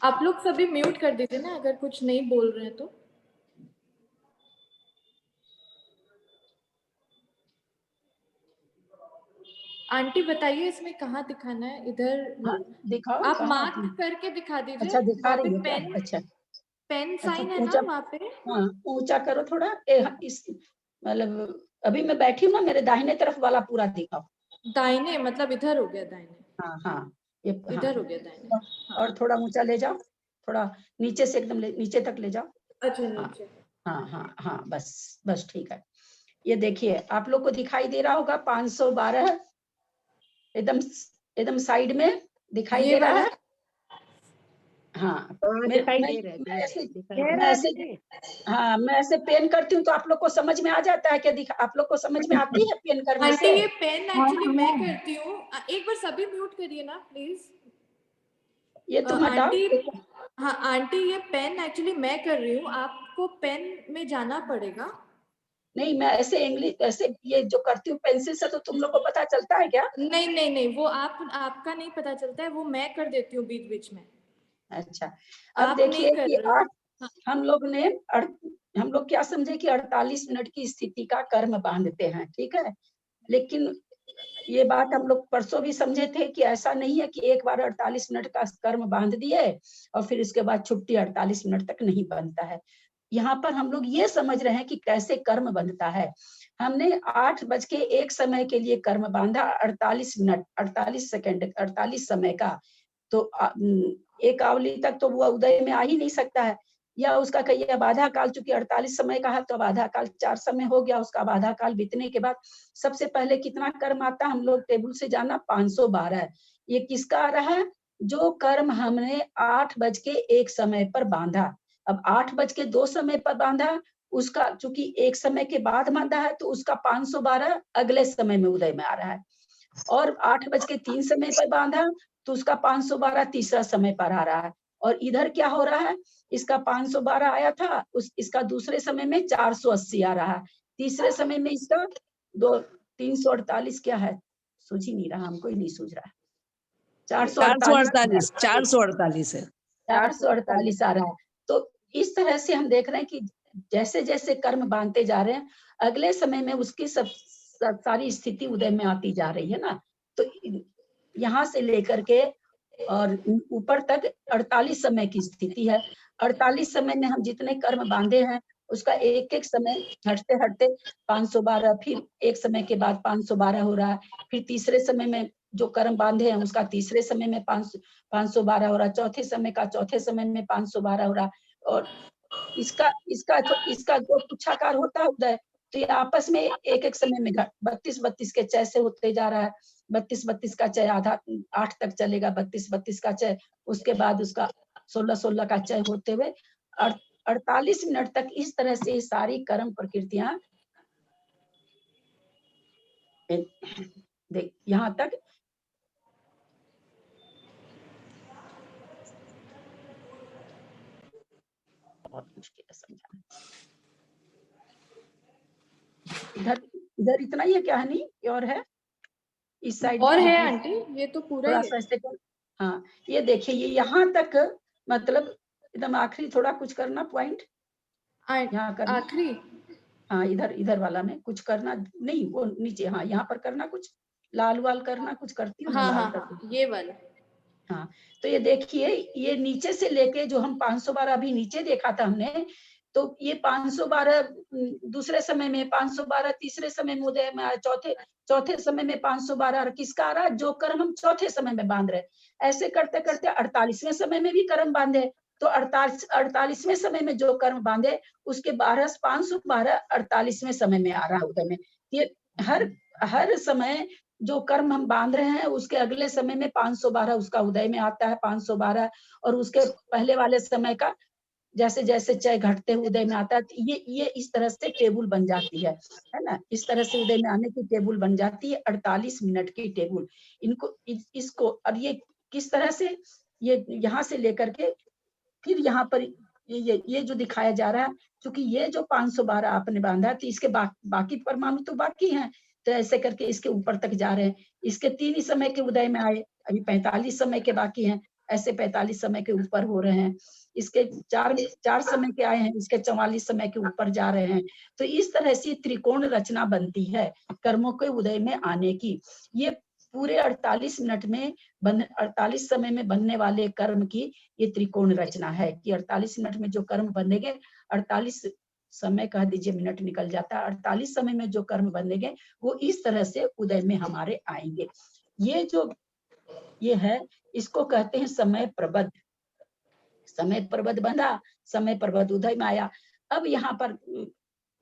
आप लोग सभी म्यूट कर दीजिए ना अगर कुछ नहीं बोल रहे हैं तो। आंटी बताइए इसमें कहाँ दिखाना है? इधर हाँ, दिखाओ आप कहाँ मार्क अपनी? करके दिखा दीजिए। अच्छा दिखा वहाँ पे रही है क्या? पेन अच्छा पेन अच्छा, साइन है ना ऊंचा, वहाँ पे। हाँ ऊंचा करो थोड़ा। इस मतलब अभी मैं बैठी हूँ ना, मेरे दाहिने तरफ वाला पूरा दिखाओ। दाहिने मतलब इधर हो गया दाहिने, हाँ हाँ ये हाँ, इधर हो गया दाहिने। और थोड़ा ऊंचा ले जाओ, थोड़ा नीचे से एकदम नीचे तक ले जाओ। अच्छा हाँ नीचे। हाँ हाँ हाँ बस बस ठीक है। ये देखिए आप लोग को दिखाई दे रहा होगा 512 एकदम एकदम साइड में दिखाई ये दे रहा वाला? है। हाँ दिखाई दे रहा है, मैं ऐसे दिखाई दे मैं रहा ऐसे हाँ मैं ऐसे पेन करती हूँ तो आप लोग को समझ में आ जाता है क्या? आप लोग को समझ में आती है पेन करने आंटी से? ये पेन एक्चुअली मैं करती हूँ। एक बार सभी म्यूट करिए ना प्लीज। ये तुम हटाओ। आंटी, हाँ आंटी ये पेन एक्चुअली मैं कर रही हूँ, आपको पेन में जाना पड़ेगा। नहीं मैं ऐसे इंग्लिश ऐसे ये जो करती हूँ पेंसिल से, तो तुम लोग को पता चलता है क्या? नहीं नहीं नहीं, वो आपका नहीं पता चलता है, वो मैं कर देती हूँ बीच बीच में। अच्छा अब आप देखिए नहीं कर कि रहे हो। हम लोग क्या समझे कि 48 मिनट की स्थिति का कर्म बांधते हैं, ठीक है। लेकिन ये बात हम लोग परसों भी समझे थे कि ऐसा नहीं है कि एक बार 48 मिनट का कर्म बांध दिए और फिर इसके बाद छुट्टी 48 मिनट तक नहीं बनता है। यहाँ पर हम लोग ये समझ रहे हैं कि कैसे कर्म बनता है। हमने 8:01 समय के लिए कर्म बांधा, 48 मिनट 48 सेकंड 48 समय का, तो एक आवली तक तो वो उदय में आ ही नहीं सकता है, या उसका कहिए अब आधा काल, चूंकि 48 समय का है तो अब आधा काल 4 समय हो गया, उसका अब आधा काल बीतने के बाद सबसे पहले कितना कर्म आता है, हम लोग टेबल से जाना 512। ये किसका आ रहा है? जो कर्म हमने 8:01 समय पर बांधा। अब 8:02 समय पर बांधा, उसका चूंकि एक समय के बाद बांधा है तो उसका 512 अगले समय में उदय में आ रहा है। और 8:03 समय पर बांधा तो उसका 512 तीसरा समय पर आ रहा है। और इधर क्या हो रहा है, इसका 512 आया था, इसका दूसरे समय में 480 आ रहा है, तीसरे समय में इसका 348 क्या है, सूझ ही नहीं रहा, हमको ही नहीं सूझ रहा है। 448 448 है। 448 आ रहा है। तो इस तरह से हम देख रहे हैं कि जैसे जैसे कर्म बांधते जा रहे हैं, अगले समय में उसकी सारी स्थिति उदय में आती जा रही है ना। तो यहाँ से लेकर के और ऊपर तक 48 समय की स्थिति है। 48 समय में हम जितने कर्म बांधे हैं उसका एक एक समय हटते हटते 512, फिर एक समय के बाद 512 हो रहा है, फिर तीसरे समय में जो कर्म बांधे हैं उसका तीसरे समय में 512 हो रहा है, चौथे समय का चौथे समय में 512 हो रहा है। और इसका जो पुच्छाकार होता है उदय, तो ये आपस में एक एक समय में 32-32 के चय से होते जा रहा है। 32-32 का चय आधा 8 तक चलेगा, 32-32 का चय, उसके बाद उसका 16-16 का चय होते हुए 48 मिनट तक इस तरह से सारी कर्म प्रकृतियां देख यहाँ तक बहुत मुश्किल है समझाना। इधर इतना ही है कहानी, और है इस साइड और है आंटी, ये तो पूरा थोड़ा ही सा है। ऐसे हाँ, ये देखिए ये यहाँ तक मतलब एकदम आखिरी थोड़ा कुछ करना पॉइंट यहाँ करना। आखिरी हाँ, इधर वाला में कुछ करना नहीं, वो नीचे, हाँ यहाँ पर करना कुछ लाल वाल करना, कुछ करती हूँ हाँ लाल हाँ करती हाँ, ये वाला। हाँ। तो ये देखिए ये नीचे से लेके जो हम 512 अभी नीचे देखा था हमने, तो ये 512 दूसरे समय में, 512 तीसरे समय में उदय में आया, चौथे समय में 512 और किसका आ रहा है, जो कर्म हम चौथे समय में बांध रहे, ऐसे करते करते 48वें समय में भी कर्म बांधे, तो 48वें समय में जो कर्म बांधे उसके 512 48वें समय में आ रहा है उदय में। ये हर समय जो कर्म हम बांध रहे हैं उसके अगले समय में 512 उसका उदय में आता है, 512, और उसके पहले वाले समय का जैसे जैसे चय घटते हुए उदय में आता है। तो ये इस तरह से टेबल बन जाती है ना, इस तरह से उदय में आने की टेबल बन जाती है, 48 मिनट की टेबल। इनको इसको, और ये किस तरह से ये यहाँ से लेकर के फिर यहाँ पर ये जो दिखाया जा रहा है, क्योंकि ये जो 512 आपने बांधा है तो इसके बाकी परमाणु तो बाकी हैं, तो ऐसे करके इसके ऊपर तक जा रहे हैं। इसके 3 ही समय के उदय में आए, अभी 45 समय के बाकी हैं, ऐसे 45 समय के ऊपर हो रहे हैं। इसके 4 समय के आए हैं, इसके 44 समय के ऊपर जा रहे हैं। तो इस तरह से त्रिकोण रचना बनती है कर्मों के उदय में आने की। ये पूरे 48 मिनट में 48 समय में बनने वाले कर्म की ये त्रिकोण रचना है कि 48 मिनट में जो कर्म बनेंगे, 48 समय कह दीजिए मिनट निकल जाता है, 48 समय में जो कर्म बनेंगे वो इस तरह से उदय में हमारे आएंगे। ये जो ये है इसको कहते हैं समय प्रबद्ध। समय प्रबद्ध बंधा, समय प्रबद्ध उदय में आया। अब यहाँ पर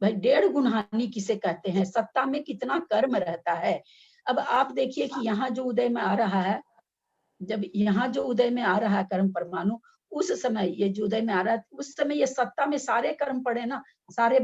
भाई 1.5 गुण हानि किसे कहते हैं, सत्ता में कितना कर्म रहता है। अब आप देखिए कि यहाँ जो उदय में आ रहा है, जब यहाँ जो उदय में आ रहा है कर्म परमाणु, उस समय ये जो उदय में आ रहा है उस समय ये सत्ता में सारे कर्म पड़े ना, सारे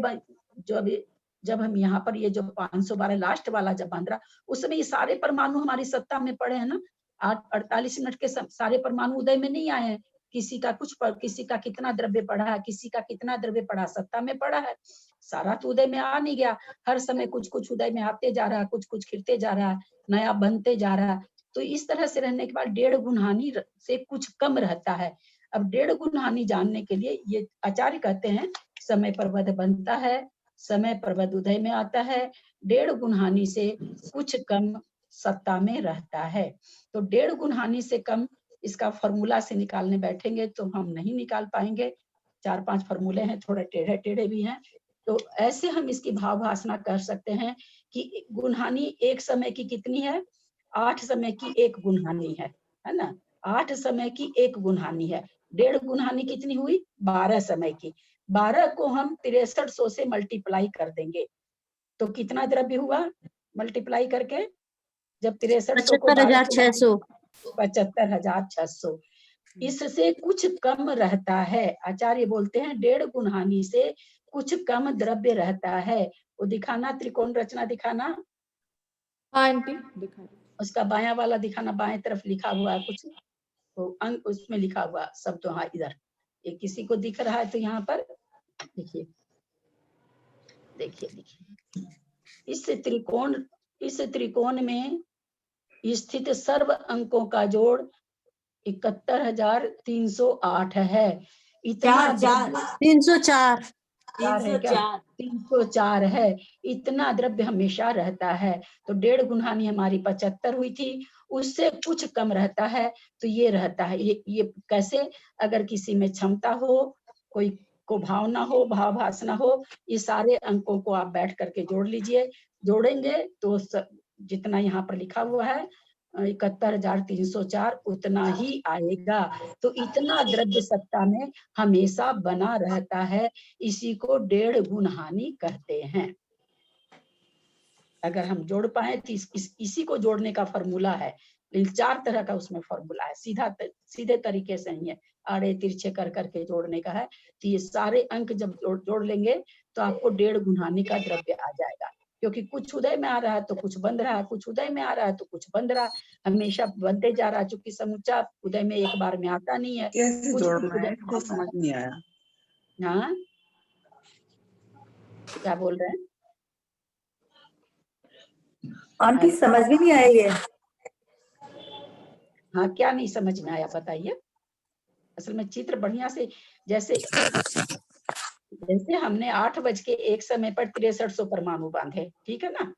जब हम यहाँ पर ये जो 512 लास्ट वाला जब बांध रहा, उस समय ये सारे परमाणु हमारी सत्ता में पड़े हैं ना। 48 मिनट के सारे परमाणु उदय में नहीं आए हैं, किसी का किसी का कितना द्रव्य पड़ा है, किसी का कितना द्रव्य पड़ा, सत्ता में पड़ा है, सारा तो उदय में आ नहीं गया। हर समय कुछ कुछ उदय में आते जा रहा है, कुछ कुछ खिलते जा रहा है, नया बनते जा रहा है। तो इस तरह से रहने के बाद 1.5 गुण हानि से कुछ कम रहता है। अब 1.5 गुण हानि जानने के लिए ये आचार्य कहते हैं समय प्रबद्ध बनता है, समय प्रबद्ध उदय में आता है, 1.5 गुण हानि से कुछ कम सत्ता में रहता है। तो 1.5 गुण हानि से कम इसका फॉर्मूला से निकालने बैठेंगे तो हम नहीं निकाल पाएंगे। 4-5 फॉर्मूले हैं, थोड़े टेढ़े टेढ़े भी हैं। तो ऐसे हम इसकी भाव भाषणा कर सकते हैं कि गुण हानि एक समय की कितनी है, 8 समय की 1 गुण हानि है ना, 8 समय की 1 गुण हानि है। 1.5 गुण हानि कितनी हुई, 12 समय की। 12 को हम 6300 से मल्टीप्लाई कर देंगे तो कितना द्रव्य हुआ मल्टीप्लाई करके, जब 6300 को 75,600 75,600। इससे कुछ कम रहता है। आचार्य बोलते हैं 1.5 गुण हानि से कुछ कम द्रव्य रहता है। वो दिखाना, त्रिकोण रचना दिखाना। हाँ आंटी दिखा। उसका बायां वाला दिखाना, बाएं तरफ लिखा हुआ है कुछ, तो अंक उसमें लिखा हुआ सब, तो हाँ इधर ये किसी को दिख रहा है तो यहाँ पर देखिए देखिए देखिए इस त्रिकोण में स्थित सर्व अंकों का जोड़ 71,308 है। इतना चार 304 4 है क्या? 304 है। इतना द्रव्य हमेशा रहता है। तो 1.5 गुणहानी हमारी 75 हुई थी, उससे कुछ कम रहता है तो ये रहता है। ये कैसे? अगर किसी में क्षमता हो, कोई को भावना हो, भाव भासना हो, ये सारे अंकों को आप बैठ करके जोड़ लीजिए। जोड़ेंगे तो जितना यहाँ पर लिखा हुआ है 71,304 उतना ही आएगा। तो इतना द्रव्य सत्ता में हमेशा बना रहता है, इसी को 1.5 गुणहानी कहते हैं। अगर हम जोड़ पाए तो इसी को जोड़ने का फॉर्मूला है, लेकिन 4 तरह का उसमें फॉर्मूला है, सीधे तरीके से नहीं है, आड़े तिरछे कर करके जोड़ने का है। तो ये सारे अंक जब जोड़ लेंगे तो आपको 1.5 गुणहानी का द्रव्य आ जाएगा, क्योंकि कुछ उदय में आ रहा है तो कुछ बंध रहा है, कुछ उदय में आ रहा है तो कुछ बंध रहा है, हमेशा बनते जा रहा है, चूंकि समूचा उदय में एक बार में आता नहीं है। कैसे कुछ जोड़ना है, उदय में कुछ आता समझ है। नहीं आया। हाँ, क्या बोल रहे हैं आंटी? समझ में नहीं आया ये। हाँ, क्या नहीं समझ में आया बताइए। असल में चित्र बढ़िया से, जैसे हमने 8:01 समय पर 6300 परमाणु बांधे, ठीक है ना।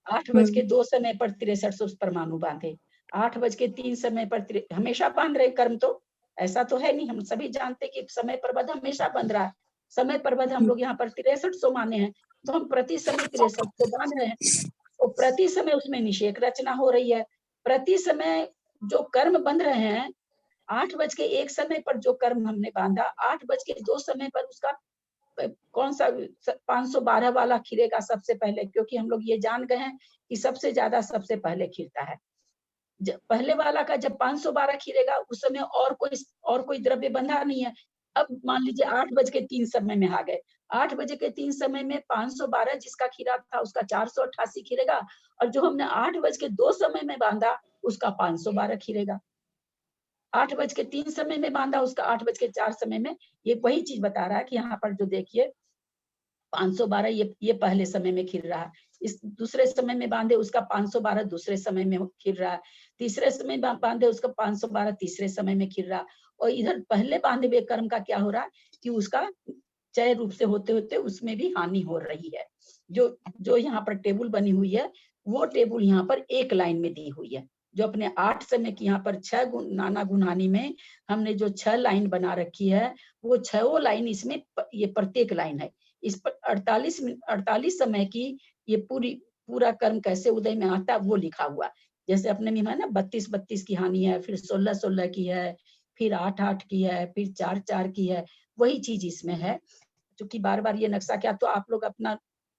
8:02 समय पर 6300 परमाणु बांधे, 8:03 समय पर हमेशा बांध रहे कर्म, तो ऐसा तो है नहीं, हम सभी जानते कि समय प्रबंध हमेशा बंध रहा है। समय प्रबंध हम लोग यहाँ पर 6300 माने हैं, तो हम प्रति समय 6300 बांध रहे हैं। तो प्रति समय उसमें निषेक रचना हो रही है। प्रति समय जो कर्म बंध रहे हैं, 8:01 समय पर जो कर्म हमने बांधा, 8:02 समय पर उसका कौन सा 512 वाला खिलेगा सबसे पहले, क्योंकि हम लोग ये जान गए हैं कि सबसे ज्यादा सबसे पहले खिलता है। पहले वाला का जब 512 खिलेगा उस समय और कोई द्रव्य बंधा नहीं है। अब मान लीजिए 8:03 समय में आ गए, 8:03 समय में 512 जिसका खिला था उसका 488 खिलेगा, और जो हमने 8:02 समय में बांधा उसका 512 खिलेगा। 8:03 समय में बांधा उसका 8:04 समय में। ये वही चीज बता रहा है कि यहाँ पर जो देखिए 512 ये पहले समय में खिल रहा है, इस दूसरे समय में बांधे उसका 512 दूसरे समय में खिल रहा है, तीसरे समय में बांधे उसका 512 तीसरे समय में खिल रहा है। और इधर पहले बांधे हुए कर्म का क्या हो रहा है कि उसका चय रूप से होते होते उसमें भी हानि हो रही है। जो यहाँ पर टेबल बनी हुई है, वो टेबल यहाँ पर एक लाइन में दी हुई है। जो अपने 8 समय की यहाँ पर 6 नाना गुणहानी में हमने जो 6 लाइन बना रखी है, वो 6 लाइन इसमें ये प्रत्येक लाइन है। इस पर 48 समय की ये पूरा कर्म कैसे उदय में आता है वो लिखा हुआ। जैसे अपने में है ना 32 की हानि है, फिर 16 की है, फिर 8 की है, फिर 4 की है, वही चीज इसमें है। क्योंकि बार बार ये नक्शा क्या, तो आप लोग अपना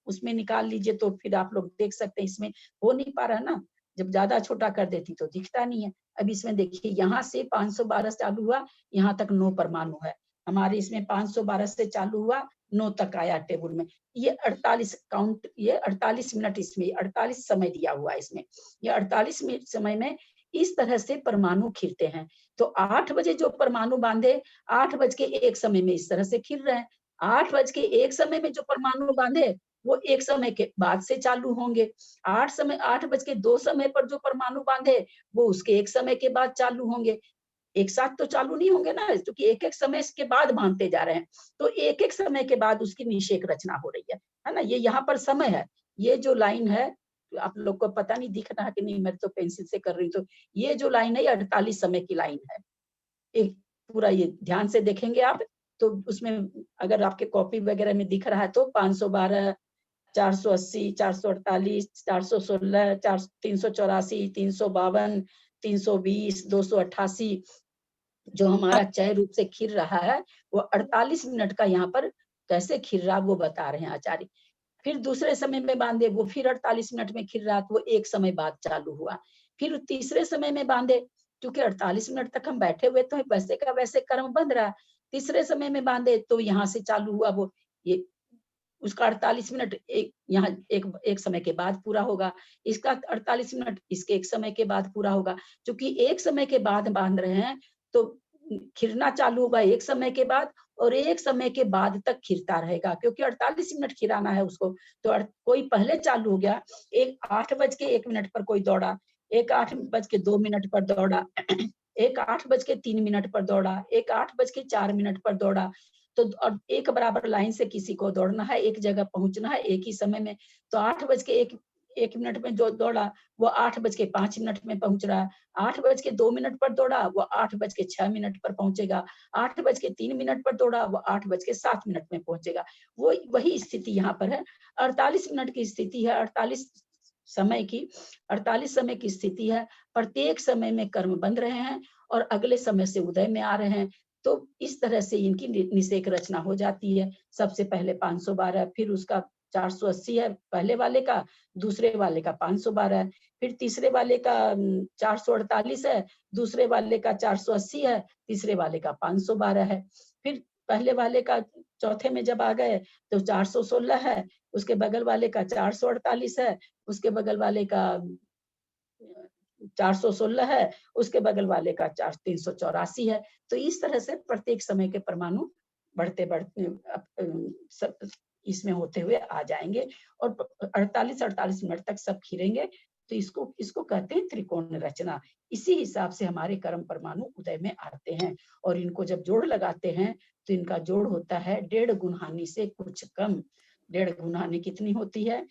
उसमें निकाल लीजिए, तो फिर आप लोग देख सकते हैं। इसमें हो नहीं पा रहा ना, जब ज्यादा छोटा कर देती तो दिखता नहीं है। अब इसमें देखिए यहाँ से 512 चालू हुआ, यहाँ तक 9 परमाणु है हमारे इसमें। 512 से चालू हुआ, 9 तक आया टेबल में। ये 48 काउंट, ये 48 मिनट इसमें 48 समय दिया हुआ है इसमें। ये 48 मिनट समय में इस तरह से परमाणु खिलते हैं। तो 8 बजे जो परमाणु बांधे, 8:01 समय में इस तरह से खिल रहे हैं। 8:01 समय में जो परमाणु बांधे वो 1 समय के बाद से चालू होंगे। 8:02 समय पर जो परमाणु बांधे वो उसके 1 समय के बाद चालू होंगे। एक साथ तो चालू नहीं होंगे ना, क्योंकि एक-एक समय के बाद बांधते जा रहे हैं। तो एक-एक समय के बाद उसकी निषेक रचना हो रही है ना। ये यहाँ पर समय है। ये जो लाइन है, आप लोग को पता नहीं दिख रहा है कि नहीं, मैं तो पेंसिल से कर रही हूँ। तो ये जो लाइन है, ये 48 समय की लाइन है। एक पूरा ये ध्यान से देखेंगे आप, तो उसमें अगर आपके कॉपी वगैरह में दिख रहा है तो 512, 480, 448, 416, 384, 352, 320, 288 जो हमारा चय रूप से खिल रहा है, वो 48 मिनट का यहाँ पर कैसे खिल रहा वो बता रहे हैं आचार्य। फिर दूसरे समय में बांधे, वो फिर 48 मिनट में खिल रहा, तो वो 1 समय बाद चालू हुआ। फिर तीसरे समय में बांधे, क्योंकि 48 मिनट तक हम बैठे हुए तो वैसे का वैसे कर्म बंध रहा। तीसरे समय में बांधे तो यहाँ से चालू हुआ, वो ये उसका 48 मिनट यहाँ एक समय के बाद पूरा होगा, इसका 48 मिनट इसके 1 समय के बाद पूरा होगा। क्योंकि 1 समय के बाद बांध रहे हैं तो खिलना चालू होगा 1 समय के बाद, और 1 समय के बाद तक खिलता रहेगा, क्योंकि 48 मिनट खिलाना है उसको। तो कोई पहले चालू हो गया, 8:01 पर कोई दौड़ा, एक 8:02 पर दौड़ा, एक 8:03 पर दौड़ा, एक 8:04 पर दौड़ा, तो और एक बराबर लाइन से किसी को दौड़ना है, एक जगह पहुंचना है एक ही समय में, तो 8:01 में जो दौड़ा वो 8:05 में पहुंच रहा है, 8:02 पर दौड़ा वो 8:06 पर पहुंचेगा, 8:03 पर दौड़ा वो 8:07 में पहुंचेगा। वो वही स्थिति यहाँ पर है। 48 मिनट की स्थिति है, 48 समय की स्थिति है। प्रत्येक समय में कर्म बन रहे हैं और अगले समय से उदय में आ रहे हैं। तो इस तरह से इनकी निषेक रचना हो जाती है। सबसे पहले 512, फिर उसका 480 है पहले वाले का, दूसरे वाले का 512 है, फिर तीसरे वाले का 448 है, दूसरे वाले का 480 है, तीसरे वाले का 512 है। फिर पहले वाले का चौथे में जब आ गए तो 416 है, उसके बगल वाले का 448 है, उसके बगल वाले का 416 है, उसके बगल वाले का 384 है। तो इस तरह से प्रत्येक समय के परमाणु बढ़ते बढ़ते इसमें होते हुए आ जाएंगे और 48 मिनट तक सब खिरेंगे। तो इसको कहते हैं त्रिकोण रचना। इसी हिसाब से हमारे कर्म परमाणु उदय में आते हैं और इनको जब जोड़ लगाते हैं तो इनका जोड़ होता है 1.5 गुणहानि से कुछ कम। 1.5 गुणहानि कितनी होती है?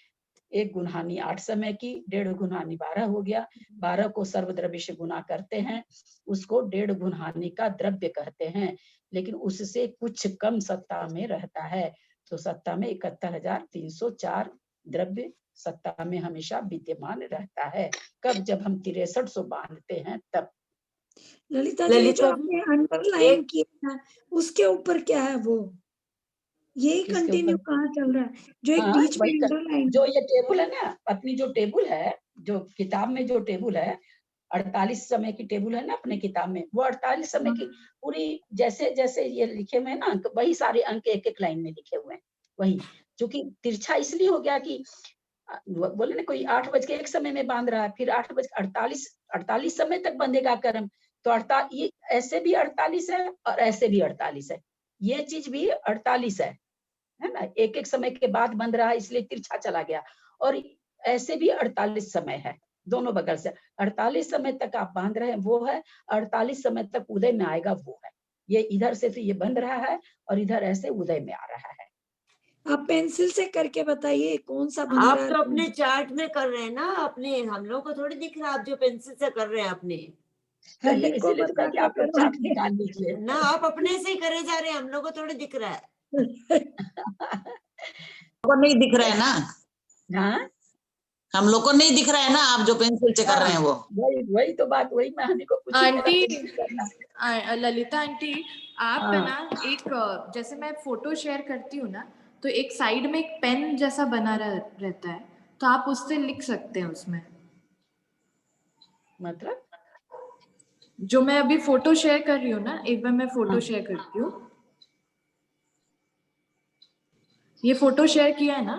1 गुणहानि 8 समय की, 1.5 गुणहानि 12 हो गया। 12 को सर्वद्रव्य से गुना करते हैं, उसको 1.5 गुणहानि का द्रव्य कहते हैं, लेकिन उससे कुछ कम सत्ता में रहता है। तो सत्ता में 71,304 द्रव्य सत्ता में हमेशा विद्यमान रहता है। कब? जब हम 6300 बांधते हैं तब। ललिता जी, जो आपने अंडरलाइन किया है उसके ऊपर क्या है? वो यही कंटिन्यू कहाँ चल रहा है जो एक बीच में अंडरलाइन? जो ये टेबल है ना, अपनी जो टेबल है, जो किताब में जो टेबल है, 48 समय की टेबल है ना अपने किताब में, वो 48 समय की पूरी जैसे जैसे ये लिखे हुए हैं ना अंक, वही सारे अंक एक एक लाइन में लिखे हुए हैं। वही क्योंकि तिरछा इसलिए हो गया कि बोले ना कोई 8:01 समय में बांध रहा है, फिर 8:48 समय तक बंधेगा कर्म, तो ये ऐसे भी 48 है और ऐसे भी 48 है, ये चीज भी 48 है ना, एक एक समय के बाद बंध रहा है इसलिए तिरछा चला गया। और ऐसे भी 48 समय है, दोनों बगल से 48 समय तक आप बांध रहे हैं वो है, 48 समय तक उदय में आएगा वो है। ये इधर से तो ये बंध रहा है और इधर ऐसे उदय में आ रहा है। आप पेंसिल से करके बताइए कौन सा बन रहा है। आप तो अपने चार्ट में कर रहे हैं ना, अपने हम लोग को थोड़ी दिख रहा है आप जो पेंसिल से कर रहे हैं अपने। आप लोग चार्ट निकाल लीजिए ना, आप अपने से ही करे जा रहे हैं, हम लोग को थोड़ी दिख रहा है। को नहीं दिख रहा है ना। हाँ, हम लोग को नहीं दिख रहा है ना, आप जो पेंसिल से कर रहे हैं वो। वही तो बात, वही मैं हमें को पूछी। आंटी, ललिता आंटी, आप ना एक जैसे मैं फोटो शेयर करती हूँ ना, तो एक साइड में एक पेन जैसा बना रहता है, तो आप उससे लिख सकते हैं उसमें। मतलब जो मैं अभी फोटो शेयर कर रही हूँ ना, एक बार मैं फोटो शेयर करती हूँ। ये फोटो शेयर किया है ना,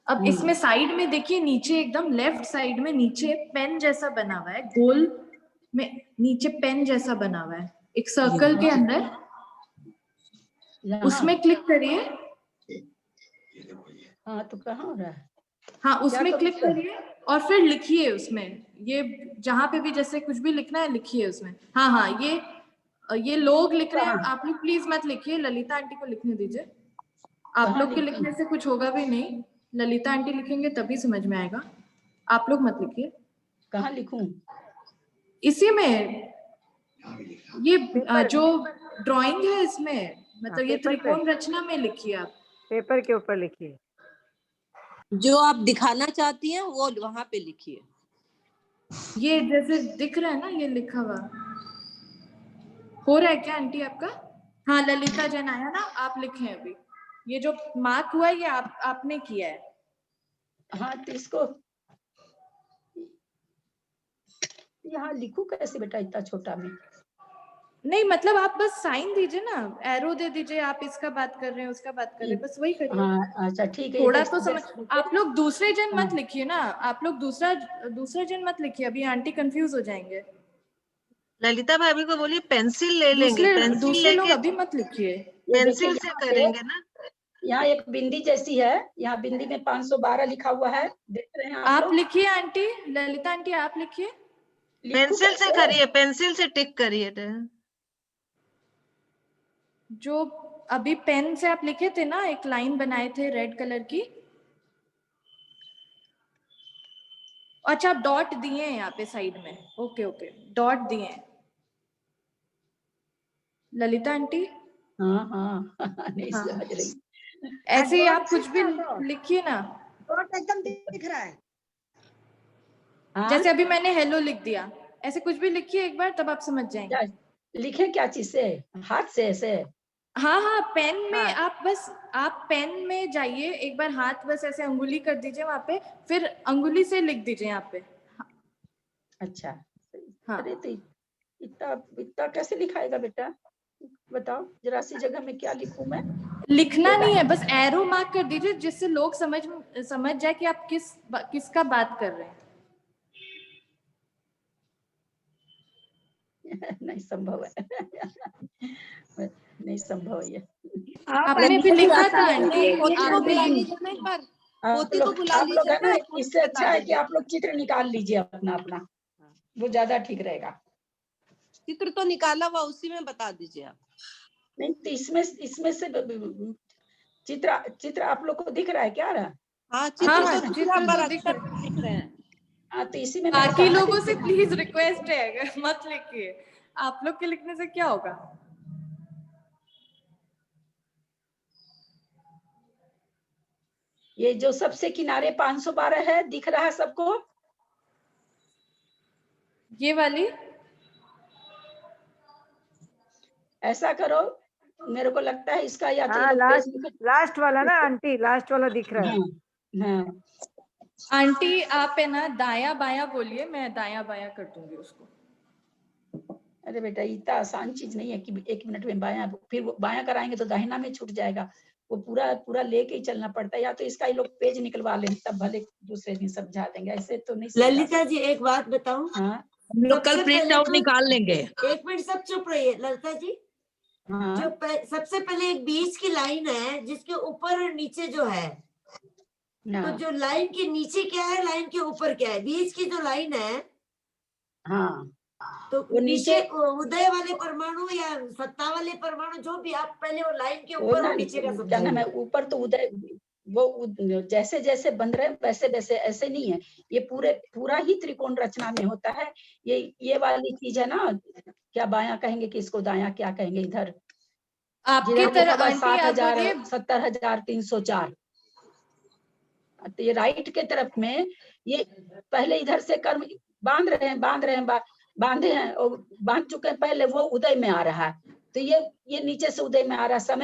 अब इसमें साइड में देखिए, नीचे एकदम लेफ्ट साइड में नीचे पेन जैसा बना हुआ है, गोल में नीचे पेन जैसा बना हुआ है, एक सर्कल के अंदर, उसमें क्लिक करिए। हाँ, तो कहाँ हो रहा है? हाँ, उसमें क्लिक करिए और फिर लिखिए उसमें, ये जहाँ पे भी जैसे कुछ भी लिखना है लिखिए उसमें। हाँ हाँ, ये लोग लिख रहे हैं, आप लोग प्लीज मत लिखिए, ललिता आंटी को लिखने दीजिए। आप लोग के लिखने से कुछ होगा भी नहीं, ललिता आंटी लिखेंगे तभी समझ में आएगा, आप लोग मत लिखिए। कहाँ लिखूं? इसी में, ये जो ड्राइंग है इसमें, मतलब ये त्रिकोण रचना में लिखिए आप। पेपर के ऊपर लिखिए, जो आप दिखाना चाहती हैं वो वहां पे लिखिए। ये जैसे दिख रहा है ना, ये लिखा हुआ हो रहा है क्या आंटी आपका? हाँ, ललिता जैन आया ना, आप लिखें अभी। ये जो मार्क हुआ है ये आपने किया है। हाँ, तो इसको यहाँ लिखूं कैसे बेटा इतना छोटा में? नहीं, मतलब आप बस साइन दीजिए ना, एरो दे दीजिए, आप इसका बात कर रहे हैं उसका बात कर रहे हैं, बस वही करिए। हाँ, अच्छा ठीक है। थोड़ा तो समझ, आप लोग दूसरे जन मत लिखिए ना, आप लोग दूसरे जन मत लिखिए, अभी आंटी कंफ्यूज हो जाएंगे। ललिता भाभी को बोलिए पेंसिल ले लेंगे, पेंसिल दूसरे लोग लेके अभी मत लिखिए, पेंसिल से करेंगे ना। यहाँ एक बिंदी जैसी है, यहाँ बिंदी में 512 लिखा हुआ है, देख रहे हैं आप लिखिए आंटी, ललिता आंटी आप लिखिए। पेंसिल से करिए, पेंसिल से टिक करिए। जो अभी पेन से आप लिखे थे ना, एक लाइन बनाए थे रेड कलर की। अच्छा, आप डॉट दिए हैं यहाँ पे साइड में। ओके ओके, डॉट दिए हैं। ललिता आंटी, हाँ हाँ नहीं हाँ। समझ रही। ऐसे ही आप कुछ भी लिखिए ना। डॉट एकदम दिख रहा है। हाँ? जैसे अभी मैंने हेलो लिख दिया, ऐसे कुछ भी लिखिए एक बार, तब आप समझ जाएंगे। क्या लिखे, क्या चीज से? हाथ से ऐसे? हाँ हाँ, पेन में हाँ। आप पेन में जाइए एक बार, हाथ बस ऐसे अंगुली कर दीजिए वहां पे, फिर अंगुली से लिख दीजिए यहाँ पे। अच्छा। हाँ। अरे तो इतना इतना कैसे लिखाएगा बेटा, बताओ जरा सी जगह में क्या लिखूं मैं? लिखना नहीं है, बस एरो मार्क कर दीजिए, जिससे लोग समझ जाए कि आप किसका बात कर रहे हैं। नहीं संभव है। नहीं संभव है ये। आपने भी लिखा था आंटी। पोती को बुला लीजिए ना एक बार, पोती को बुला आप लोग लीजिए है ना, ना। इससे अच्छा है कि आप लोग चित्र निकाल लीजिए अपना अपना, वो ज्यादा ठीक रहेगा। चित्र तो निकाला हुआ, उसी में बता दीजिए आप। नहीं तो इसमें से चित्र आप लोग को दिख रहा है क्या? हाँ, चित्र तो दिख रहे हैं। हाँ तो इसी में बाकी लोगों से प्लीज रिक्वेस्ट है, अगर मत लिखिए, आप लोग के लिखने से क्या होगा। ये जो सबसे किनारे 512 है, दिख रहा है सबको? ये वाली ऐसा करो, मेरे को लगता है इसका या तो हाँ, लास्ट वाला ना आंटी, लास्ट वाला दिख रहा है। हाँ। आंटी आप है ना दाया बाया बोलिए, मैं दाया बाया कर दूंगी उसको। अरे बेटा इतना आसान चीज नहीं है कि 1 मिनट में बायां, फिर वो बायां कराएंगे तो दाहिना में छूट जाएगा, वो पूरा लेके ही चलना पड़ता है। या तो इसका ही लोग पेज निकलवा लें, तब भले दूसरे दिन समझा देंगे, ऐसे तो नहीं। ललिता जी एक बात बताऊं, हाँ, हम लोग कल प्रिंट आउट निकाल लेंगे। एक मिनट सब चुप रहिए ललिता जी। हाँ। जो सबसे पहले एक बीच की लाइन है जिसके ऊपर और नीचे जो है, तो जो लाइन के नीचे क्या है, लाइन के ऊपर क्या है, बीच की जो लाइन है, हाँ, तो वो नीचे उदय वाले परमाणु या सत्ता वाले परमाणु, जो भी, आप पहले वो लाइन के ऊपर और नीचे का क्या नाम है, समझाइए। ऊपर तो उदय, वो जैसे जैसे बन रहे हैं वैसे वैसे, ऐसे नहीं है, ये पूरा ही त्रिकोण रचना में होता है। ये वाली चीज है ना, क्या बायां कहेंगे कि इसको दायां क्या कहेंगे, इधर आपकी तरफ आंटी आप बोलिए 70,304, तो ये राइट के तरफ में, ये पहले इधर से कर्म बांध रहे हैं बांधे हैं और बांध चुके हैं पहले, वो उदय में आ रहा है। तो ये नीचे से उदय में आ रहा है।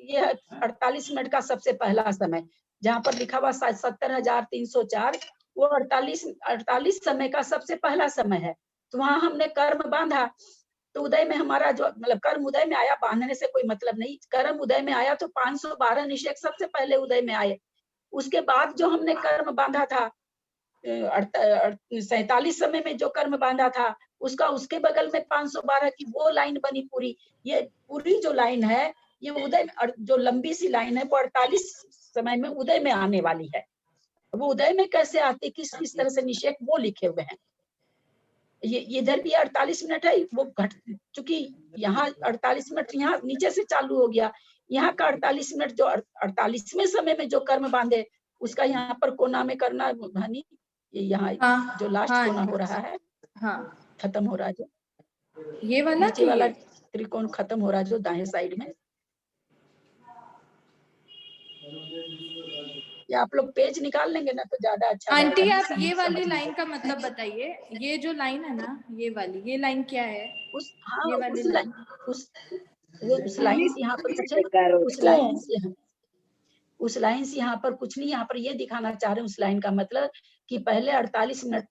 ये 48 मिनट का सबसे पहला समय, जहाँ पर लिखा हुआ 70,304, वो 48 समय का सबसे पहला समय है। तो वहां हमने कर्म बांधा, तो उदय में हमारा जो मतलब कर्म उदय में आया, बांधने से कोई मतलब नहीं, कर्म उदय में आया तो 512 निषेक सबसे पहले उदय में आए। उसके बाद जो हमने कर्म बांधा था 47 समय में जो कर्म बांधा था, उसके बगल में 512 की वो लाइन बनी पूरी। ये पूरी जो लाइन है, ये उदय जो लंबी सी लाइन है, वो 48 समय में उदय में आने वाली है। वो उदय में कैसे आती, किस तरह से निषेक, वो लिखे हुए हैं। ये इधर भी 48 मिनट है, वो घट चूंकि यहाँ 48 मिनट यहाँ नीचे से चालू हो गया, यहाँ का 48 मिनट जो 48वें समय में जो कर्म बांधे, उसका यहाँ पर कोना में करना हनी, ये यहाँ जो लास्ट कोना हो रहा है, खत्म हो रहा है, जो ये वाला नीचे वाला त्रिकोण खत्म हो रहा है जो दाएं साइड में। या आप लोग पेज निकाल लेंगे ना तो ज्यादा अच्छा आंटी रहेगा, आप ये वाली लाइन का मतलब बताइए, ये जो लाइन है ना, ये वाली, ये लाइन क्या है? ये वाली लाइन, उस लाइन से यहाँ पर कुछ है, उस लाइन से यहाँ पर कुछ नहीं, यहाँ पर ये दिखाना चाह रहे हैं उस लाइन का मतलब कि पहले 48 मिनट,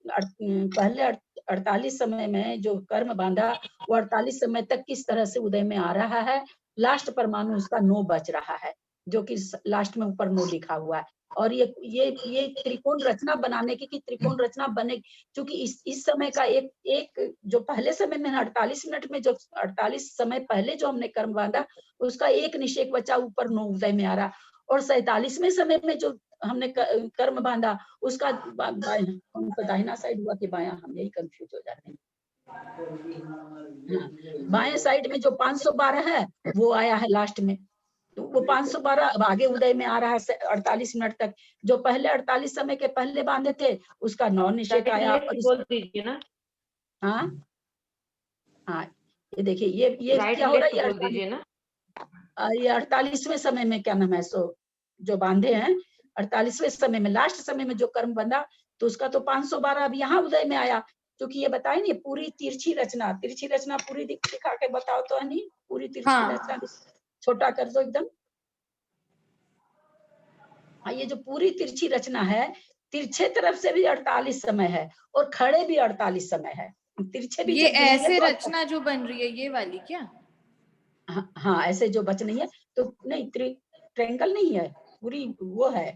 पहले 48 समय में जो कर्म बांधा, वो 48 समय तक किस तरह से उदय में आ रहा है। लास्ट परमाणु उसका 9 बच रहा है, जो कि लास्ट में ऊपर 9 लिखा हुआ है। और ये त्रिकोण रचना बनाने की, त्रिकोण रचना बने, क्योंकि इस समय का एक जो पहले समय में 48 मिनट में जो 48 समय पहले जो हमने कर्म बांधा, उसका एक निषेक बचा, ऊपर 9 उदय में आ रहा। और 47वें समय में जो हमने कर्म बांधा उसका कौन सा दाहिना साइड हुआ कि बायां, हम यही कंफ्यूज हो जाते हैं। बाएं साइड में जो 512 है वो आया है लास्ट में, तो वो 512 अब आगे उदय में आ रहा है 48 मिनट तक। जो पहले 48 समय के पहले बांधे थे उसका 9 निषेक आया। और बोल दीजिए ना। हाँ हाँ, ये देखिए ये क्या हो रहा है, बोल दीजिए ना। ये 48वें समय में क्या नाम है, सो जो बांधे हैं 48वें समय में, लास्ट समय में जो कर्म बंधा तो उसका तो 512 अब यहाँ उदय में आया। क्योंकि ये बताए नहीं पूरी तिरछी रचना पूरी दिखा के बताओ तो है नहीं, पूरी तिरछी रचना छोटा कर दो एकदम। हाँ, ये जो पूरी तिरछी रचना है, तिरछे तरफ से भी 48 समय है और खड़े भी 48 समय है। तिरछे भी ये ऐसे तो रचना जो बन रही है ये वाली क्या? हाँ, ऐसे जो बच नहीं है तो नहीं, ट्रायंगल नहीं है, पूरी वो है,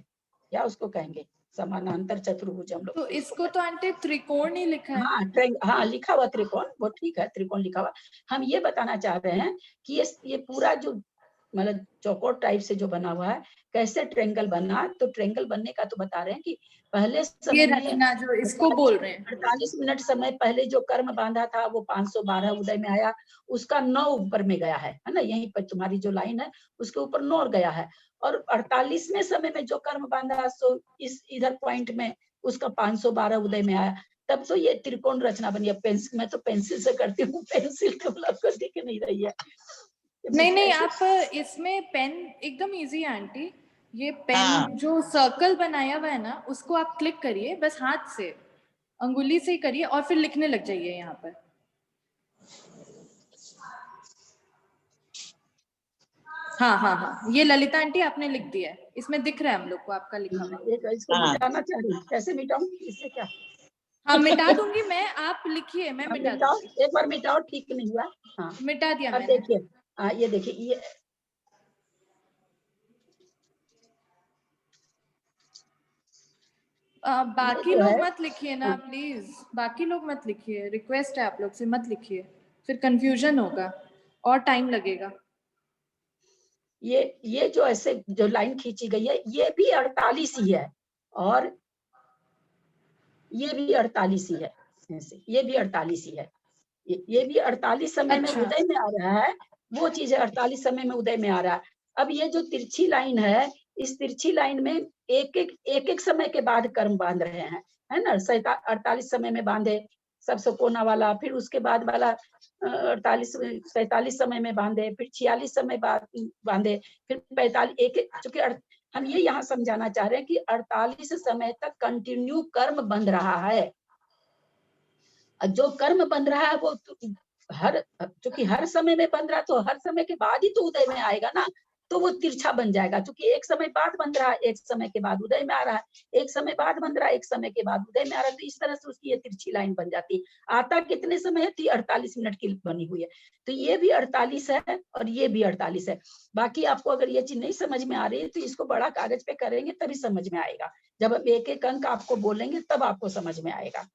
क्या उसको कहेंगे, समानांतर चतुर्भुज हम लोग। तो इसको तो आंटी त्रिकोण ही लिखा है। हाँ, लिखा हुआ त्रिकोण, वो ठीक है, त्रिकोण लिखा हुआ। हम ये बताना चाह रहे हैं कि ये पूरा जो मतलब चौकोर टाइप से जो बना हुआ है, कैसे ट्रायंगल बना, तो ट्रायंगल बनने का तो बता रहे हैं कि पहले समय में जो इसको बोल रहे हैं 48 मिनट समय पहले जो कर्म बांधा था वो 512 उदय में आया, उसका 9 ऊपर में गया है ना, यहीं पर तुम्हारी जो लाइन है उसके ऊपर 9 गया है। और 48वें समय में जो कर्म बांधा सो इस इधर पॉइंट में उसका 512 उदय में आया, तब तो ये त्रिकोण रचना बनी है। पेंसिल, मैं तो पेंसिल से करती हूँ, पेंसिल तो आपको दिख नहीं रही है। नहीं, आप इसमें पेन एकदम इजी है आंटी। ये पेन जो सर्कल बनाया हुआ है ना उसको आप क्लिक करिए, बस हाथ से अंगुली से ही करिए और फिर लिखने लग जाइए यहाँ पर। हाँ, ये ललिता आंटी आपने लिख दिया है, इसमें दिख रहा है हम लोग को आपका लिखा हुआ। इसको मिटाना चाह रही, कैसे मिटाऊं, इससे क्या? हाँ, मिटा दूंगी मैं, आप लिखिए, मैं मिटा दूंगी। एक बार मिटाओ, ठीक नहीं हुआ। हाँ, मिटा दिया अब मैंने। देखिए, ये देखिए, ये बाकी लोग मत लिखिए ना प्लीज, बाकी लोग मत लिखिए, रिक्वेस्ट है आप लोग से, मत लिखिए, फिर कंफ्यूजन होगा और टाइम लगेगा। ये जो ऐसे जो लाइन खींची गई है ये भी 48 ही है, और ये भी 48 ही है, ये भी 48 ही है, ये भी 48 समय में उदय में आ रहा है, वो चीज है 48 समय में उदय में आ रहा है। अब ये जो तिरछी लाइन है, इस तिरछी लाइन में एक समय के बाद कर्म बांध रहे हैं, है ना। 48 समय में बांधे सबसे कोना वाला, फिर उसके बाद वाला 47 समय में बांधे, फिर 46 समय बाद बांधे, फिर 45 चूंकि हम ये यहाँ समझाना चाह रहे हैं कि 48 समय तक कंटिन्यू कर्म बंध रहा है। जो कर्म बंध रहा है वो चूंकि हर समय में बंध रहा है तो हर समय के बाद ही तो उदय में आएगा ना, तो वो तिरछा बन जाएगा। क्योंकि एक समय बाद बंध रहा है, एक समय के बाद उदय में आ रहा है, एक समय बाद बंध रहा है, एक समय के बाद उदय में आ रहा है, तो इस तरह से उसकी ये तिरछी लाइन बन जाती है। आता कितने समय है, 48 मिनट की बनी हुई है, तो ये भी 48 है और ये भी 48 है। बाकी आपको अगर ये चीज नहीं समझ में आ रही है तो इसको बड़ा कागज पे करेंगे तभी समझ में आएगा। जब हम एक एक अंक आपको बोलेंगे तब आपको समझ में आएगा,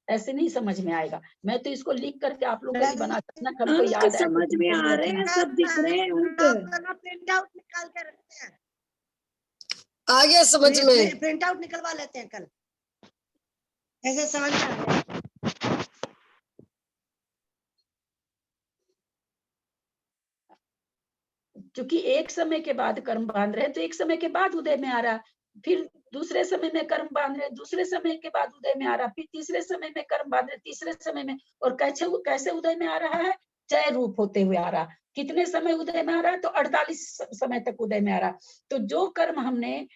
ऐसे नहीं समझ में आएगा। मैं तो इसको लिख करके आप लोग को बना सकना, हमको याद है, समझ में आ रहे हैं, सब दिख रहे हैं प्रिंट आउट निकाल के रखते हैं, आ गया समझ में, प्रिंट आउट निकलवा लेते हैं कल, ऐसे समझ में आ रहा है। क्योंकि एक समय के बाद कर्म बांध रहे हैं तो एक समय के बाद उदय में आ रहा, फिर दूसरे समय में कर्म बांध रहे, दूसरे समय के बाद उदय में आ रहा, फिर तीसरे समय में कर्म बांध रहे, तीसरे समय में, और कैसे उदय में आ रहा है, चय रूप होते हुए आ रहा। कितने समय उदय में आ रहा है, तो 48 समय तक उदय में आ रहा। तो जो कर्म हमने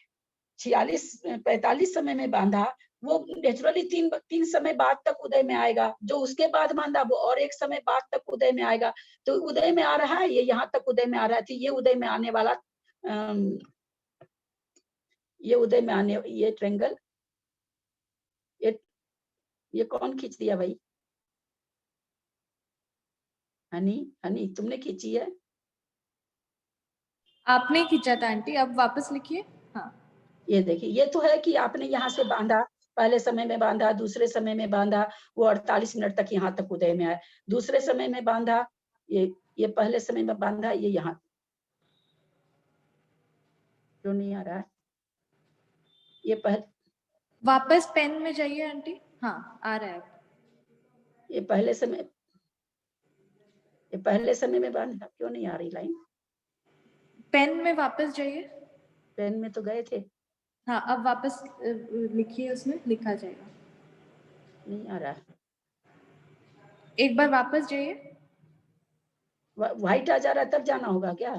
45 समय में बांधा वो नेचुरली तीन समय बाद तक उदय में आएगा, जो उसके बाद बांधा वो और एक समय बाद तक उदय में आएगा। तो उदय में आ रहा है, ये यहाँ तक उदय में आ रहा है, तो ये उदय में आने वाला ये उदय में आने, ये ट्रायंगल, ये कौन खींच दिया भाई? हनी तुमने खींची है? आपने खींचा था आंटी, अब वापस लिखिए। हाँ, ये देखिए, ये तो है कि आपने यहाँ से बांधा, पहले समय में बांधा, दूसरे समय में बांधा, वो 48 मिनट तक यहाँ तक उदय में आया, दूसरे समय में बांधा, ये पहले समय में बांधा, ये यहाँ, क्यों नहीं आ रहा है? ये वापस पेन में जाइए आंटी। हाँ आ रहा है। ये पहले समय में बांधा, क्यों नहीं आ रही लाइन? पेन में वापस जाइए। पेन में तो गए थे। हाँ अब वापस लिखिए, उसमें लिखा जाएगा। नहीं आ रहा। एक बार वापस जाइए। व्हाइट आ जा रहा है, तब जाना होगा क्या?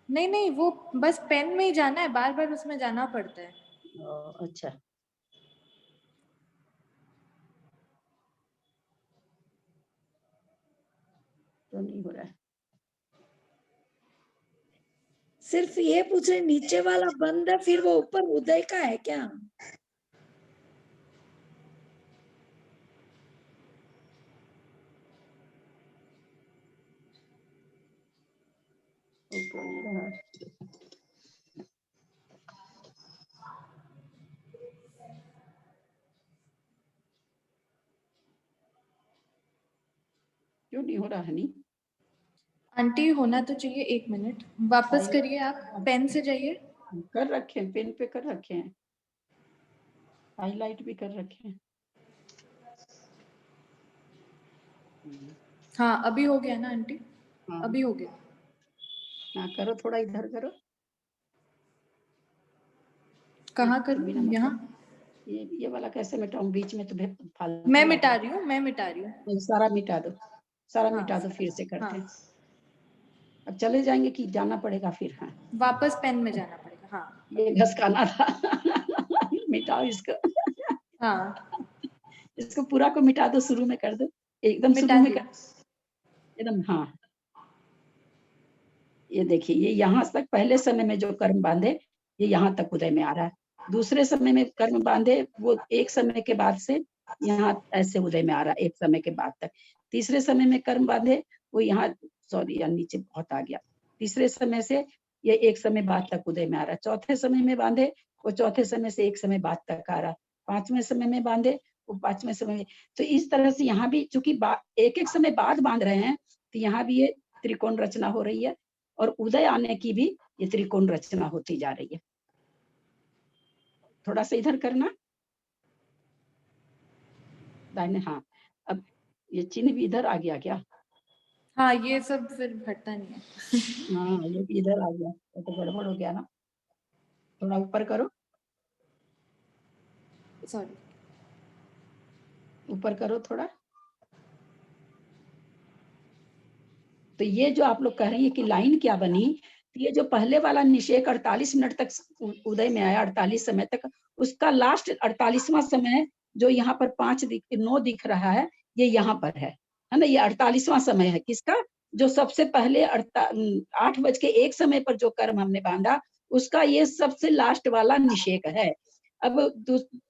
नहीं नहीं, वो बस पेन में ही जाना है, बार बार उसमें जाना पड़ता है। अच्छा। तो नहीं हो रहा है। सिर्फ ये पूछ रहे, नीचे वाला बंद है, फिर वो ऊपर उदय का है क्या? क्यों नहीं हो रहा हनी? आंटी होना तो चाहिए। 1 मिनट वापस करिए, आप पेन से जाइए। कर रखे हैं, पेन पे कर रखे हैं, हाईलाइट भी कर रखे हैं। हाँ अभी हो गया ना आंटी? हाँ। अभी हो गया। हाँ करो, थोड़ा इधर करो। कहाँ करूँ? यहाँ? ये वाला कैसे मिटाऊं? बीच में तो फालतू मैं मिटा रही हूँ, मैं मिटा रही हूँ। सारा मिटा दो, सारा हाँ, मिटा दो, फिर से करते हाँ। हैं। अब चले जाएंगे कि जाना पड़ेगा फिर? हाँ वापस पेन में जाना पड़ेगा। हाँ ये घसकाना था। मिटाओ इसको। हाँ इसको पूरा को मिटा दो, शुरू में कर दो, एकदम शुरू में कर, एकदम। हाँ ये देखिए, ये यहाँ तक पहले समय में जो कर्म बांधे, ये यहाँ तक उदय में आ रहा है। दूसरे समय में कर्म बांधे, वो एक समय के बाद से यहाँ ऐसे उदय में आ रहा है, एक समय के बाद तक। तीसरे समय में कर्म बांधे, वो यहाँ, सॉरी यार नीचे बहुत आ गया। तीसरे समय से ये एक समय बाद तक उदय में आ रहा है। चौथे समय में बांधे, वो चौथे समय से एक समय बाद तक आ रहा है। पांचवें समय में बांधे, वो पांचवें समय में। तो इस तरह से यहाँ भी चूंकि एक एक समय बाद बांध रहे हैं, तो यहाँ भी ये त्रिकोण रचना हो रही है, और उदय आने की भी ये त्रिकोण रचना होती जा रही है। थोड़ा सा इधर करना दाहिने। हाँ अब ये चिन्ह भी इधर आ गया क्या? हाँ ये सब फिर हटता नहीं है। हाँ ये भी इधर आ गया, तो गड़बड़ हो गया ना। थोड़ा ऊपर करो, सॉरी ऊपर करो थोड़ा। तो ये जो आप लोग कह रही है कि लाइन क्या बनी, ये जो पहले वाला निषेक 48 मिनट तक उदय में आया, 48 समय तक, उसका लास्ट 48वां समय जो यहाँ पर 9 दिख रहा है, ये यहाँ पर है ना? ये 48वां समय है किसका? जो सबसे पहले 8:01 समय पर जो कर्म हमने बांधा, उसका ये सबसे लास्ट वाला निषेक है। अब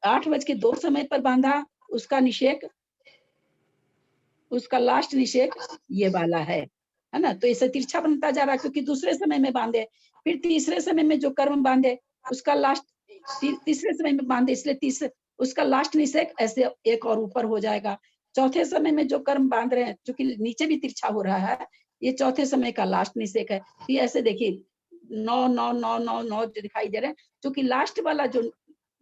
8:02 समय पर बांधा, उसका निषेक, उसका लास्ट निषेक ये वाला है ना? तो इसे तिरछा बनता जा रहा है, क्योंकि दूसरे समय में बांधे, फिर तीसरे समय में जो कर्म बांधे, उसका लास्ट तीसरे समय में बांधे, इसलिए उसका लास्ट निषेक ऐसे एक और ऊपर हो जाएगा। चौथे समय में जो कर्म बांध रहे हैं, क्योंकि नीचे भी तिरछा हो रहा है, ये चौथे समय का लास्ट निषेक है। ये ऐसे देखिए 9 9 9 9 9 जो दिखाई दे रहे हैं, क्योंकि लास्ट वाला जो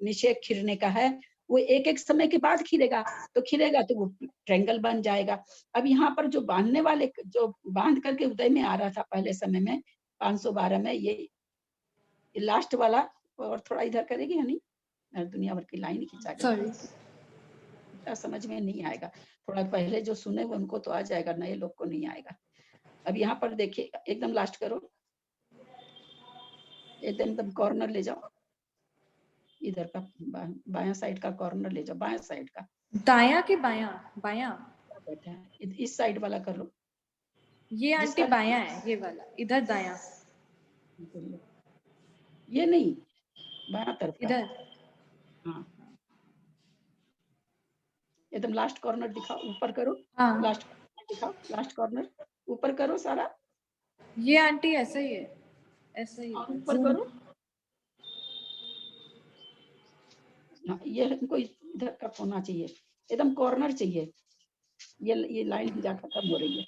निषेक खिरने का है, वो एक एक समय के बाद खिलेगा, तो खिलेगा तो वो ट्रायंगल बन जाएगा। अब यहाँ पर जो बांधने वाले, जो बांध करके उदय में आ रहा था पहले समय में 512 में, ये लास्ट वाला, और थोड़ा इधर करेगी हनी, दुनिया भर की लाइन खिंचा के समझ में नहीं आएगा। थोड़ा पहले जो सुने हुए उनको तो आ जाएगा, नए लोग को नहीं आएगा। अब यहाँ पर देखिए, एकदम लास्ट करो, एकदम कॉर्नर ले जाओ, इधर का बायां साइड का कॉर्नर ले जाओ, बायां साइड का। दाया के बाया? बाया। इस साइड वाला कर लो। ये आंटी बाया है, ये वाला इधर दाया। ये नहीं, बायां तरफ का। इधर। हाँ एकदम लास्ट कॉर्नर दिखाओ, ऊपर करो। हाँ लास्ट दिखाओ, लास्ट कॉर्नर ऊपर करो सारा। ये आंटी ऐसा ही है, ऐसा ही है। ऊपर करो। हाँ ये इनको इधर का होना चाहिए, एकदम कॉर्नर चाहिए। ये लाइन जा खत्म हो रही है।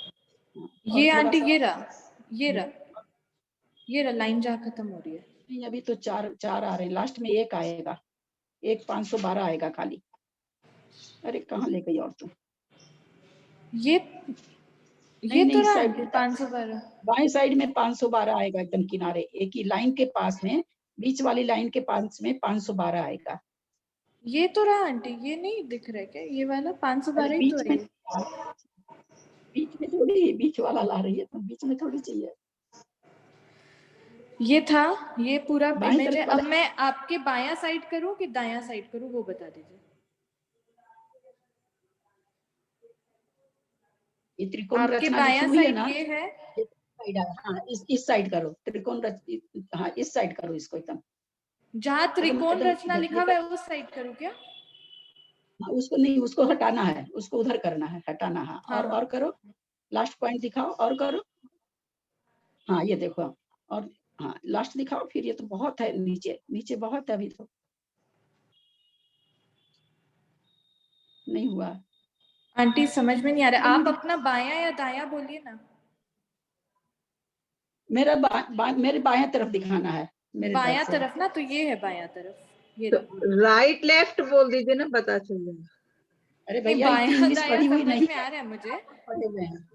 ये आंटी ये रहा, ये रहा, ये रहा, लाइन जा खत्म हो रही है। नहीं, अभी तो चार आ रहे हैं, लास्ट में एक आएगा, एक 512 आएगा खाली। अरे कहाँ ले गई और तुम? ये नहीं, तो इस साइड 512 बाएं साइड में 512 आएगा, एकदम किनारे एक ही लाइन के पास में, बीच वाली लाइन के पास में 512 आएगा। ये तो रहा आंटी, ये नहीं दिख रहा है क्या? ये वाला 512 ही तो है। बीच में थोड़ी, बीच वाला ला रही है तुम, बीच में थोड़ी चाहिए। ये था, ये पूरा इमेज है। तरफ वाला- अब मैं आपके बायां साइड करूं कि दायां साइड करूं वो बता दीजिए। ये त्रिकोण आपके रचना बायां लिखी हुई है साइड ना, ये है। हाँ, इस साइड करो त्रिकोण हाँ, इस साइड करो इसको एकदम। जहाँ त्रिकोण एकदम रचना लिखा हुआ है उस साइड करूं क्या? उसको नहीं, उसको हटाना है, उसको उधर करना है, हटाना है। हाँ, और करो, लास्ट पॉइंट दिखाओ और करो। हाँ ये देखो, और हाँ लास्ट दिखाओ फिर। ये तो बहुत है, नीचे नीचे बहुत है, अभी तो नहीं हुआ। आंटी समझ में नहीं आ रहा, आप अपना बायां या दायां बोलिए ना। मेरा मेरे बायां तरफ दिखाना है, मेरे बायां तरफ ना, तो ये है बायां तरफ, ये राइट लेफ्ट बोल दीजिए ना, पता चल जाए। अरे भैया बायां इंग्लिश दायां पढ़ी हुई समझ नहीं में आ रहा है मुझे। पढ़े हुए हैं।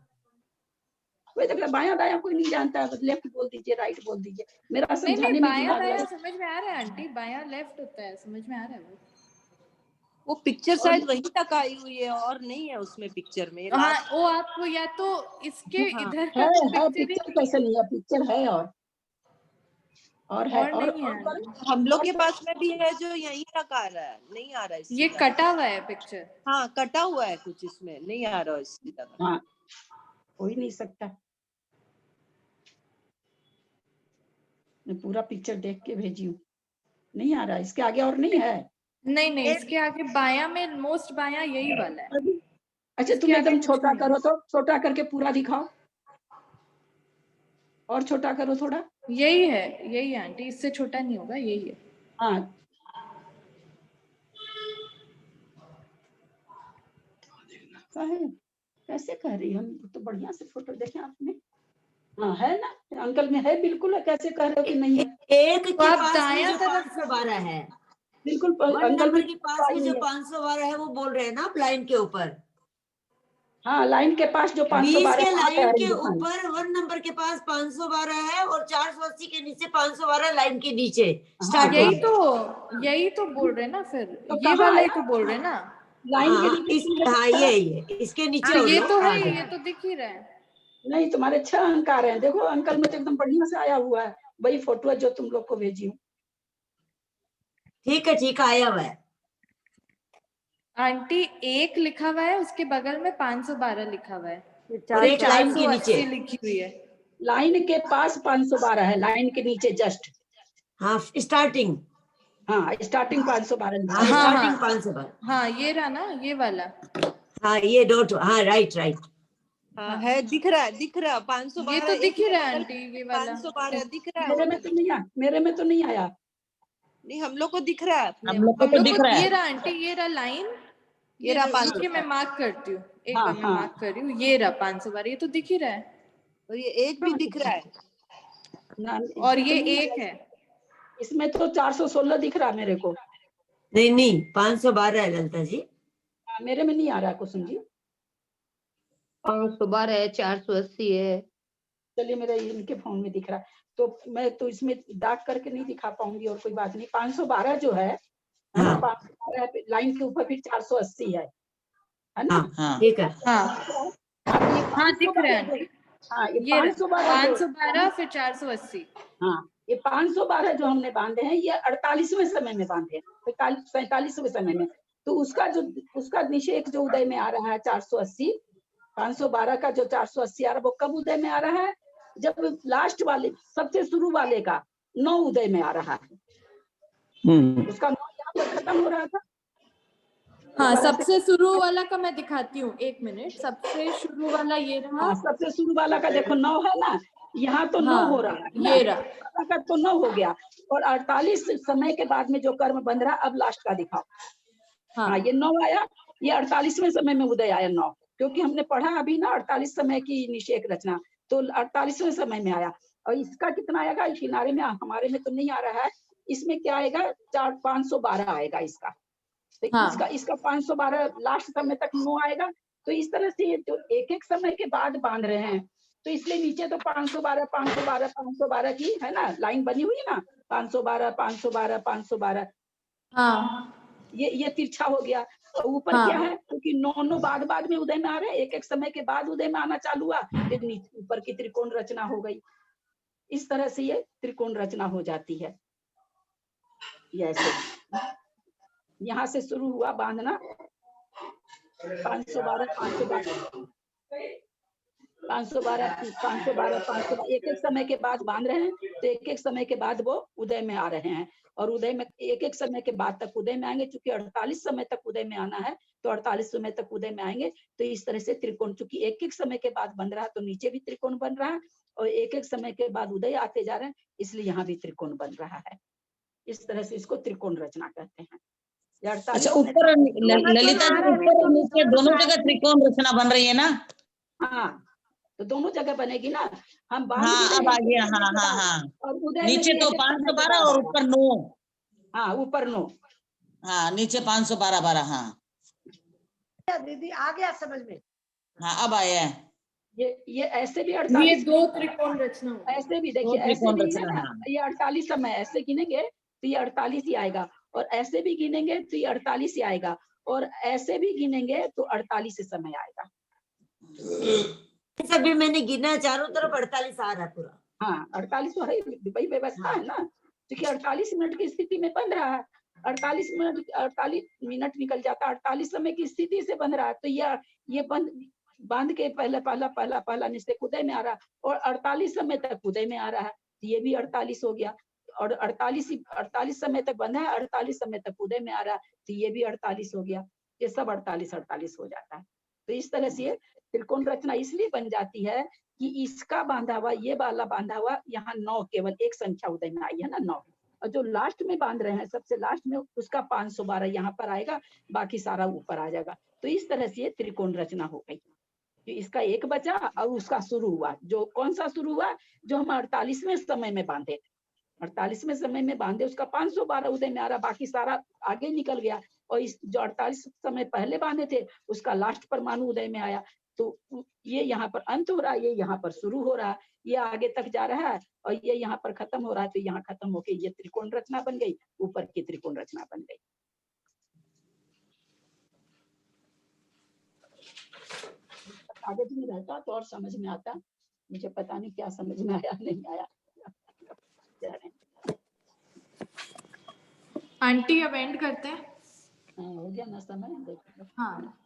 वही तो बायां दायां कोई नहीं जानता, लेफ्ट बोल दीजिए, राइट बोल दीजिए, मेरा समझाने में बायां दिमाग दायां लगे। समझ में आ रहा है आंटी, बायां लेफ्ट होता है, समझ में आ रहा है वो पिक्चर शायद वहीं तक आई हुई है और नहीं है उसमें पिक्चर में। हाँ, वो आपको या तो इसके हाँ, इधर का है पिक्चर पिक्चर कैसे नहीं है? पिक्चर है और है और नहीं और है। हम लोग के पास में भी है जो यहीं तक आ रहा है, नहीं आ रहा है ये कटा हुआ है पिक्चर। हाँ कटा हुआ है कुछ, इसमें नहीं आ रहा है इसकी तरह। हाँ, हो ही नहीं सकता। मैं पूरा पिक्चर देख के भेजी हूँ, नहीं आ रहा, इसके आगे और नहीं है। नहीं इसके आगे बायां में मोस्ट बायां यही वाला है। अच्छा तुम एकदम छोटा करो, तो छोटा करके पूरा दिखाओ, और छोटा करो थोड़ा। यही है आंटी, इससे छोटा नहीं होगा, यही है। हाँ कैसे कह रही, हम तो बढ़िया से फोटो देखे आपने। हाँ है ना, अंकल में है बिल्कुल, है, कैसे कह रहे हो कि नहीं है? एक के पास में जो 512 है, बिल्कुल अंकल के पास में जो 512 है वो बोल रहे हैं ना आप, लाइन के ऊपर। हाँ लाइन के पास जो 512 के लाइन के ऊपर 1 नंबर के पास 512 है, और 480 के नीचे 512 लाइन के नीचे स्टार्ट। यही तो बोल रहे ना फिर, ये वाला ही तो बोल रहे ना लाइन के नीचे। हाँ ये इसके नीचे ये तो है, ये तो दिख ही रहा है। नहीं तुम्हारे 6 अंक आ रहे हैं, देखो अंकल में तो एकदम बढ़िया से आया हुआ है, वही फोटो है जो तुम लोग को भेजी हूँ। ठीक है आया हुआ है आंटी। 1 लिखा हुआ है, उसके बगल में 512 लिखा हुआ है, और एक लाइन के नीचे लिखी हुई है। लाइन के पास 512 है, लाइन के नीचे जस्ट। हाँ स्टार्टिंग, हाँ स्टार्टिंग 512। हाँ स्टार्टिंग 512। हाँ ये रहा ना, ये वाला। हाँ ये डॉट, हाँ राइट हाँ है, दिख रहा है 512। ये तो दिख ही रहा है आंटी, ये वाला 512 दिख रहा है। मेरे में तो नहीं आया। नहीं हम लोग को दिख रहा है, हम लोग को तो दिख रहा है। ये रहा आंटी, ये रहा लाइन, ये रहा 500 मैं मार्क करती हूँ, एक बार मैं मार्क कर रही हूँ, ये रहा 512, ये तो दिख ही रहा है। और ये एक भी दिख रहा है, और ये एक है। इसमें तो 416 दिख रहा मेरे को। नहीं 512 है ललिता जी। मेरे में नहीं आ रहा कुसुम जी। 512 है, 480 है। चलिए मेरा इनके फोन में दिख रहा है, तो मैं तो इसमें डार्क करके नहीं दिखा पाऊंगी, और कोई बात नहीं। 512 जो है, 512 लाइन के ऊपर फिर 480 है ना? ठीक है। हाँ दिख रहा है। हाँ ये 512 फिर 480। हाँ ये 512 जो हमने बांधे हैं, ये 48वें समय में बांधे हैं, 45वें समय में। तो उसका निषेक जो उदय में आ रहा है 480, 512 का जो 480 आ रहा है, वो कब उदय में आ रहा है? जब लास्ट वाले, सबसे शुरू वाले का 9 उदय में आ रहा है। उसका 9 यहाँ पर खत्म हो रहा था। हाँ सबसे शुरू वाला का मैं दिखाती हूँ, 1 मिनट। सबसे शुरू वाला ये रहा। सबसे शुरू वाला का देखो 9 है ना, यहाँ तो 9 हो रहा है, ये रहा का तो 9 हो गया। और 48 समय के बाद में जो कर्म बंध रहा, अब लास्ट का दिखाओ। हाँ ये 9 आया, ये 48वें समय में उदय आया 9, क्योंकि हमने पढ़ा अभी ना 48 समय की निषेक रचना, तो 48वें समय में आया। और इसका कितना आएगा किनारे में, हमारे में तो नहीं आ रहा है, इसमें क्या आएगा 512 आएगा इसका। तो हाँ। इसका 512 लास्ट समय तक 9 आएगा। तो इस तरह से जो एक एक समय के बाद बांध रहे हैं, तो इसलिए नीचे तो 512 512 512 की है ना लाइन बनी हुई है ना, 512 512 512। हाँ ये तिरछा हो गया। और ऊपर हाँ। क्या है, क्योंकि 9 बाद में उदय में आ रहे हैं, एक एक समय के बाद उदय में आना चालू हुआ, फिर नीचे ऊपर की त्रिकोण रचना हो गई। इस तरह से ये त्रिकोण रचना हो जाती है। ये ऐसे यहाँ से शुरू हुआ बांधना 512 एक एक समय के बाद बांध रहे हैं, तो एक एक समय के बाद वो उदय में आ रहे हैं। और उदय में एक एक समय के बाद तक उदय में आएंगे, चूंकि 48 समय तक उदय में आना है, तो 48 समय तक उदय में आएंगे। तो इस तरह से त्रिकोण, चूंकि एक एक समय के बाद बन रहा है, तो नीचे भी त्रिकोण बन रहा है, और एक एक समय के बाद उदय आते जा रहे हैं, इसलिए यहाँ भी त्रिकोण बन रहा है। इस तरह से इसको त्रिकोण रचना कहते हैं। अच्छा, ऊपर ललिता जी ऊपर और नीचे दोनों जगह त्रिकोण रचना बन रही है ना? हाँ, तो दोनों जगह बनेगी ना। हम बांध हाँ, भी अब रहे आ गया। हैं हाँ हाँ हाँ, और उदय में नीचे भी तो एक एक समय के 512 बाद और आएगा। ऊपर 9। हाँ, ऊपर 9। हाँ, नीचे 512। हाँ दीदी आ गया समझ में? हाँ, अब आया है। ये ऐसे भी ये 48, 2 त्रिकोण रचना होगी। ऐसे भी दो देखिए, ऐसे त्रिकोण भी है रचना। ना, हाँ, ये 48 समय ऐसे गिनेंगे तो ये 48 ही आएगा, और ऐसे भी गिनेंगे तो ये 48 ही आएगा, और ऐसे भी गिनेंगे तो 48 ही समय आएगा। सभी मैंने गिना, चारों तरफ 48 आ रहा है पूरा। हाँ, 48 तो है, वही व्यवस्था है ना, क्योंकि 48 मिनट की स्थिति में बन रहा है। 48 मिनट निकल जाता है, 48 समय की स्थिति से बन रहा है। तो ये बांध के पहला निश्चय उदय में आ रहा है, और 48 समय तक उदय में आ रहा है, तो ये भी 48 हो गया। और 48 समय तक बंधा है, 48 समय तक उदय में आ रहा है, तो ये भी 48 हो गया। ये सब 48 हो जाता है। तो इस तरह से त्रिकोण रचना इसलिए बन जाती है कि इसका बांधा हुआ, ये वाला बांधा हुआ, यहाँ 9 केवल एक संख्या उदय में आई है ना, 9। और जो लास्ट में बांध रहे हैं, सबसे लास्ट में, उसका 512 यहाँ पर आएगा, बाकी सारा ऊपर आ जाएगा। तो इस तरह से त्रिकोण रचना हो गई। तो इसका एक बचा और उसका शुरू हुआ, जो कौन सा शुरू हुआ, जो हम 48वें समय में बांधे, 48वें समय में बांधे, उसका 512 उदय में आ रहा, बाकी सारा आगे निकल गया। और इस जो 48 समय पहले बांधे थे, उसका लास्ट परमाणु उदय में आया। तो ये यहाँ पर अंत हो रहा है, ये यहाँ पर शुरू हो रहा है, ये आगे तक जा रहा है, और ये यहाँ पर खत्म हो रहा है। तो यहाँ खत्म होके ये त्रिकोण रचना बन गई, ऊपर की त्रिकोण रचना बन गई। आगे भी रहता तो और समझ में आता, मुझे पता नहीं क्या समझ में आया नहीं आया। आंटी अब एंड करते हैं। हाँ, हो गया ना समय। हाँ,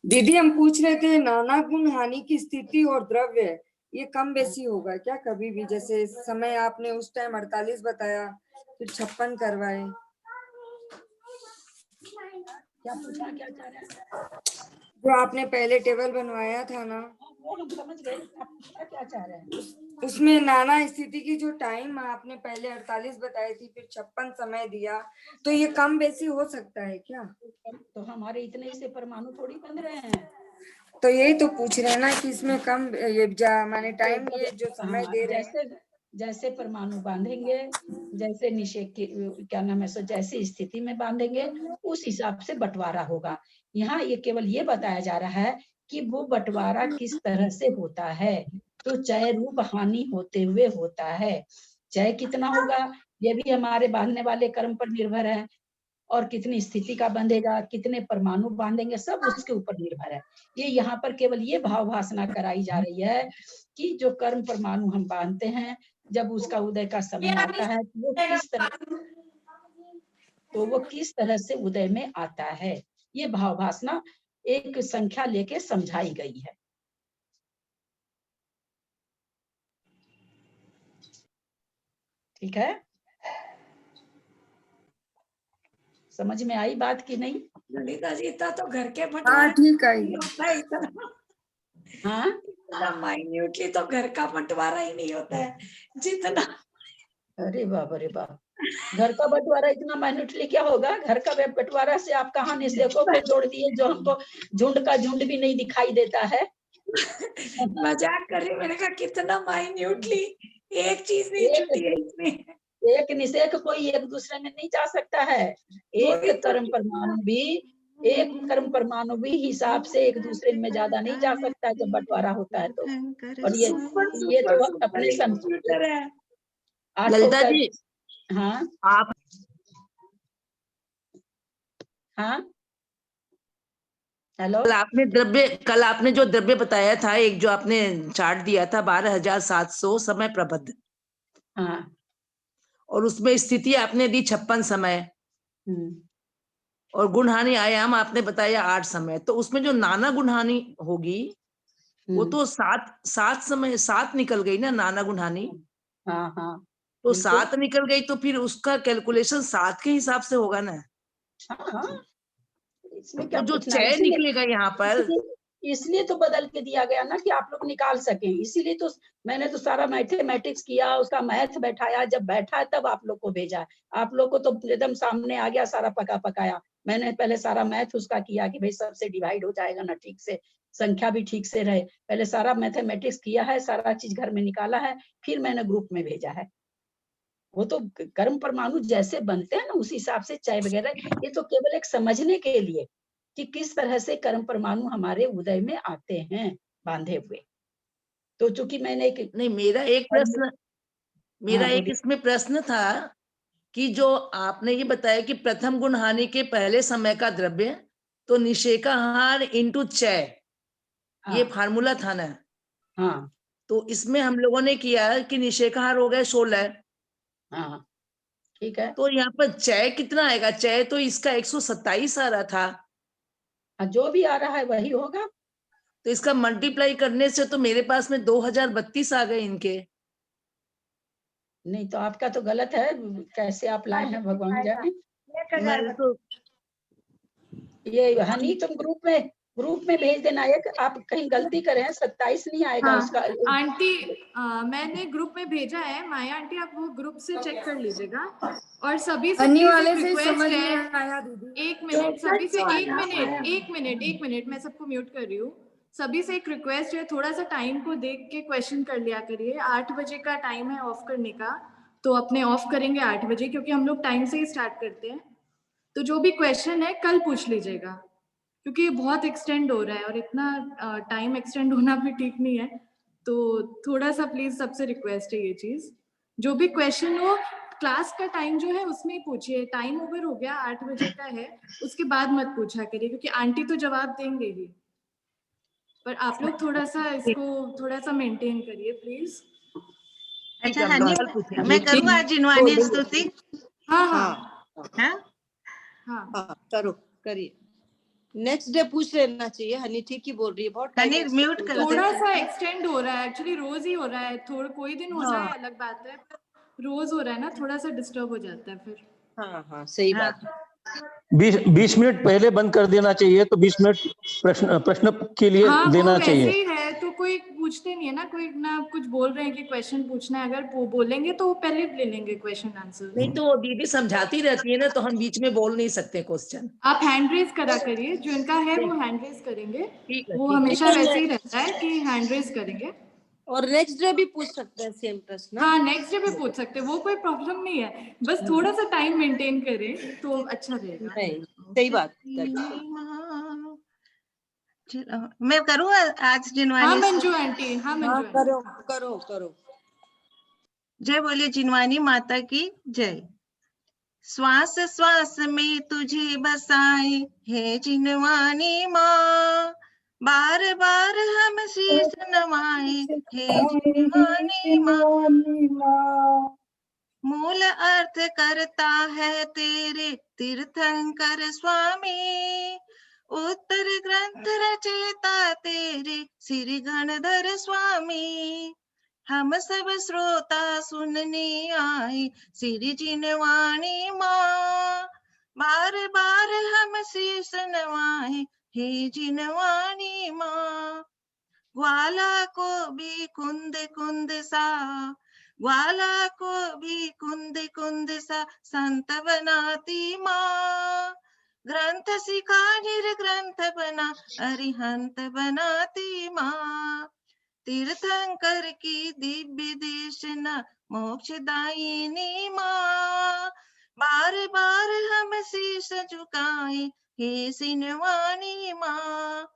दीदी हम पूछ रहे थे, नाना गुण हानि की स्थिति और द्रव्य ये कम बेसी होगा क्या कभी भी? जैसे समय आपने उस टाइम 48 बताया, फिर 56 करवाए। क्या पूछा, क्या चाह रहे हैं? जो आपने पहले टेबल बनवाया था ना, वो हम समझ गए, आप पूछना क्या चाह रहे हैं? उसमें नाना स्थिति की जो टाइम आपने पहले 48 बताई थी, फिर 56 समय दिया, तो ये कम बेसी हो सकता है क्या? तो हमारे इतने से परमाणु थोड़ी बन रहे हैं। तो यही तो पूछ रहे हैं ना कि इसमें कम ये माने टाइम, ये जो समय दे रहे हैं, जैसे परमाणु बांधेंगे, जैसे निषेक की क्या नाम है, सो जैसे स्थिति में बांधेंगे, उस हिसाब से बंटवारा होगा। यहाँ ये केवल ये बताया जा रहा है कि वो बंटवारा किस तरह से होता है। तो चय रूप हानि होते हुए होता है। चय कितना होगा, ये भी हमारे बांधने वाले कर्म पर निर्भर है, और कितनी स्थिति का बंधेगा, कितने परमाणु बांधेंगे, सब उसके ऊपर निर्भर है। ये यहाँ पर केवल ये भाव भाषणा कराई जा रही है कि जो कर्म परमाणु हम बांधते हैं, जब उसका उदय का समय आता है, तो वो किस तरह से उदय में आता है, ये भाव भाषणा एक संख्या लेके समझाई गई है। ठीक है, समझ में आई बात की नहीं? ललिता जी, इतना तो घर के हाँ ठीक है। हाँ, माइन्यूटली तो घर का बंटवारा ही नहीं होता है जितना। अरे बाप रे बाप, घर का बंटवारा इतना माइन्यूटली क्या होगा? घर का बंटवारा से आप कहाँ निषेकों को जोड़ दिए जो हमको झुंड का झुंड भी नहीं दिखाई देता है। मजाक कर रही, मैंने कहा कितना माइन्यूटली, एक चीज नहीं छूटी है इसमें। एक निषेक कोई एक दूसरे में नहीं जा सकता है। एक कर्म परमाणु भी हिसाब से एक दूसरे में ज्यादा नहीं जा सकता जब बंटवारा होता है तो। और ये तो अपने कंप्यूटर है। ललिता जी, हाँ आप हाँ हेलो, कल आपने जो द्रव्य बताया था, एक जो आपने चार्ट दिया था 12,700 समय प्रबद्ध, हाँ, और उसमें स्थिति आपने दी 56 समय, और गुणहानि आयाम आपने बताया 8 समय। तो उसमें जो नाना गुणहानि होगी वो तो 7 निकल गई ना, नाना गुणहानि। हाँ हाँ, तो 7 निकल गई तो फिर उसका कैलकुलेशन 7 के हिसाब से होगा ना। हाँ, इसमें तो क्या जो पूछना, 6 निकलेगा यहाँ पर, इसलिए तो बदल के दिया गया ना कि आप लोग निकाल सकें। इसीलिए तो मैंने तो सारा मैथमेटिक्स किया, उसका मैथ बैठाया, जब बैठा तब आप लोग को भेजा। आप लोग को तो एकदम सामने आ गया सारा पकाया। मैंने पहले सारा मैथ उसका किया कि भाई सबसे डिवाइड हो जाएगा ना, ठीक से संख्या भी ठीक से रहे। पहले सारा मैथमेटिक्स किया है, सारा चीज घर में निकाला है, फिर मैंने ग्रुप में भेजा है। वो तो कर्म परमाणु जैसे बनते हैं ना उस हिसाब से चाय वगैरह, ये तो केवल एक समझने के लिए कि किस तरह से कर्म परमाणु हमारे उदय में आते हैं बांधे हुए। तो चूंकि मैंने मेरा एक इसमें प्रश्न था कि जो आपने ये बताया कि प्रथम गुणहानि के पहले समय का द्रव्य तो निषेकाहार इंटू चय, ये फार्मूला था ना। हाँ, तो इसमें हम लोगों ने किया कि निषेकाहार हो गए 16। हाँ ठीक है, तो यहाँ पर चय कितना आएगा? चय तो इसका 127 आ रहा था। जो भी आ रहा है वही होगा। तो इसका मल्टीप्लाई करने से तो मेरे पास में 2032 आ गए इनके। नहीं तो आपका तो गलत है, कैसे आप लाए हैं भगवान जाने। मैंने तो ये हनी तुम ग्रुप में भेज देना। एक आप कहीं गलती करे हैं, 27 नहीं आएगा उसका। आंटी मैंने ग्रुप में भेजा है, माया आंटी आप वो ग्रुप से चेक कर लीजिएगा। और सभी से रिक्वेस्ट है, एक मिनट, सभी से एक मिनट मैं सबको म्यूट कर रही हूँ। सभी से एक रिक्वेस्ट है, थोड़ा सा टाइम को देख के क्वेश्चन कर लिया करिए। 8 बजे का टाइम है ऑफ करने का, तो अपने ऑफ करेंगे 8 बजे, क्योंकि हम लोग टाइम से ही स्टार्ट करते हैं। तो जो भी क्वेश्चन है कल पूछ लीजिएगा, क्योंकि ये बहुत एक्सटेंड हो रहा है और इतना टाइम एक्सटेंड होना भी ठीक नहीं है। तो थोड़ा सा प्लीज सबसे रिक्वेस्ट है ये चीज, जो भी क्वेश्चन हो क्लास का टाइम जो है उसमें ही पूछिए। टाइम ओवर हो गया, 8 बजे का है, उसके बाद मत पूछा करिए, क्योंकि आंटी तो जवाब देंगे ही। पर आप लोग थोड़ा सा इसको थोड़ा सा मेंटेन करिए प्लीज। अच्छा हनी, मैं करूँ आज जिनवानी स्तुति? हाँ करो, करिए। नेक्स्ट डे पूछ लेना चाहिए। हनी ठीक ही बोल रही है, बहुत हनी म्यूट कर, थोड़ा सा एक्सटेंड हो रहा है, एक्चुअली रोज ही हो रहा है। थोड़ा कोई दिन हो जाए अलग बात है, पर रोज हो रहा है ना, थोड़ा सा डिस्टर्ब हो जाता है फिर। हाँ सही बात है। 20 मिनट पहले बंद कर देना चाहिए, तो 20 मिनट प्रश्न के लिए देना वो चाहिए। वैसे ही है, तो कोई पूछते नहीं है ना, कोई ना कुछ बोल रहे हैं कि क्वेश्चन पूछना है, अगर बोलेंगे तो वो पहले ले लेंगे क्वेश्चन आंसर। नहीं तो दीदी समझाती रहती है ना, तो हम बीच में बोल नहीं सकते क्वेश्चन। आप हैंड रेज करा करिए, जो इनका है वो हैंड रेज करेंगे। वो ठीक हमेशा वैसे ही रहता है कि हैंड रेज करेंगे। और नेक्स्ट डे भी पूछ सकते हैं सेम प्रश्न। हाँ नेक्स्ट डे भी पूछ सकते हैं, वो कोई प्रॉब्लम नहीं है, बस थोड़ा सा टाइम मेंटेन करें तो अच्छा रहेगा। नहीं सही बात। मैं करूँ आज जिनवानी? हाँ मंजू आंटी, हाँ मंजू आंटी, करो। जय बोलिए जिनवानी माता की जय। श्वास श्वास में तुझे बसाए है जिनवानी माँ, बार बार हम शीश नवाए है जिनवानी माँ। मूल अर्थ करता है तेरे तीर्थंकर स्वामी, उत्तर ग्रंथ रचयिता तेरे श्री गणधर स्वामी। हम सब श्रोता सुनने आए श्री जिनवानी माँ, बार बार हम शीश नवाए हे जिनवानी माँ। ग्वाला को भी कुंद कुंद सा, ग्वाला को भी कुंद कुंद सा संत बनाती माँ। ग्रंथ सिखा निर्ग्रंथ बना अरिहंत बनाती माँ। तीर्थंकर की दिव्य देशना मोक्षदायिनी माँ। बार बार हम शीश झुकाए हे सिनवानी माँ।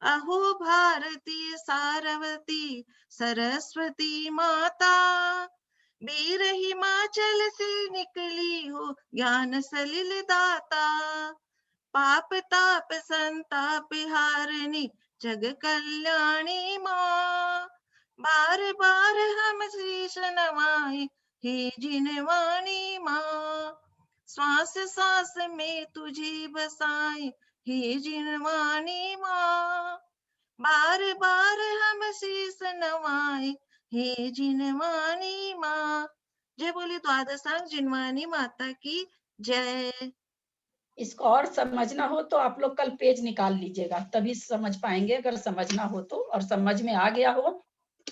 अहो भारती सारवती सरस्वती माता, वीर हिमाचल से निकली हो ज्ञान सलिल दाता। पाप ताप संताप हारनी जग कल्याणी माँ। बार बार हम शीश नवाए हे जिनवानी माँ। श्वास सांस में तुझे बसाए हे जिनवानी माँ। बार बार हम शीश नवाए हे जिनवानी माँ। जय बोली द्वादशांग जिनवानी माता की जय। इसको और समझना हो तो आप लोग कल पेज निकाल लीजिएगा, तभी समझ पाएंगे। अगर समझना हो तो, और समझ में आ गया हो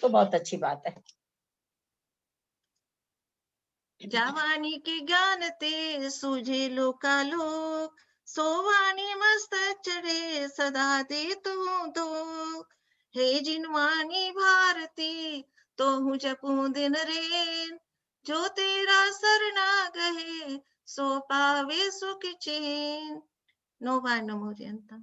तो बहुत अच्छी बात है। जवानी के ज्ञान ते सूझे लोकालोक, सोवानी मस्तक चढ़े सदा दे तो। हे जिनवानी भारती तो हूँ जपू दिन रेन, जो तेरा सरना गहे सो पावे सुख चैन। नो बाय नो मोरियंता।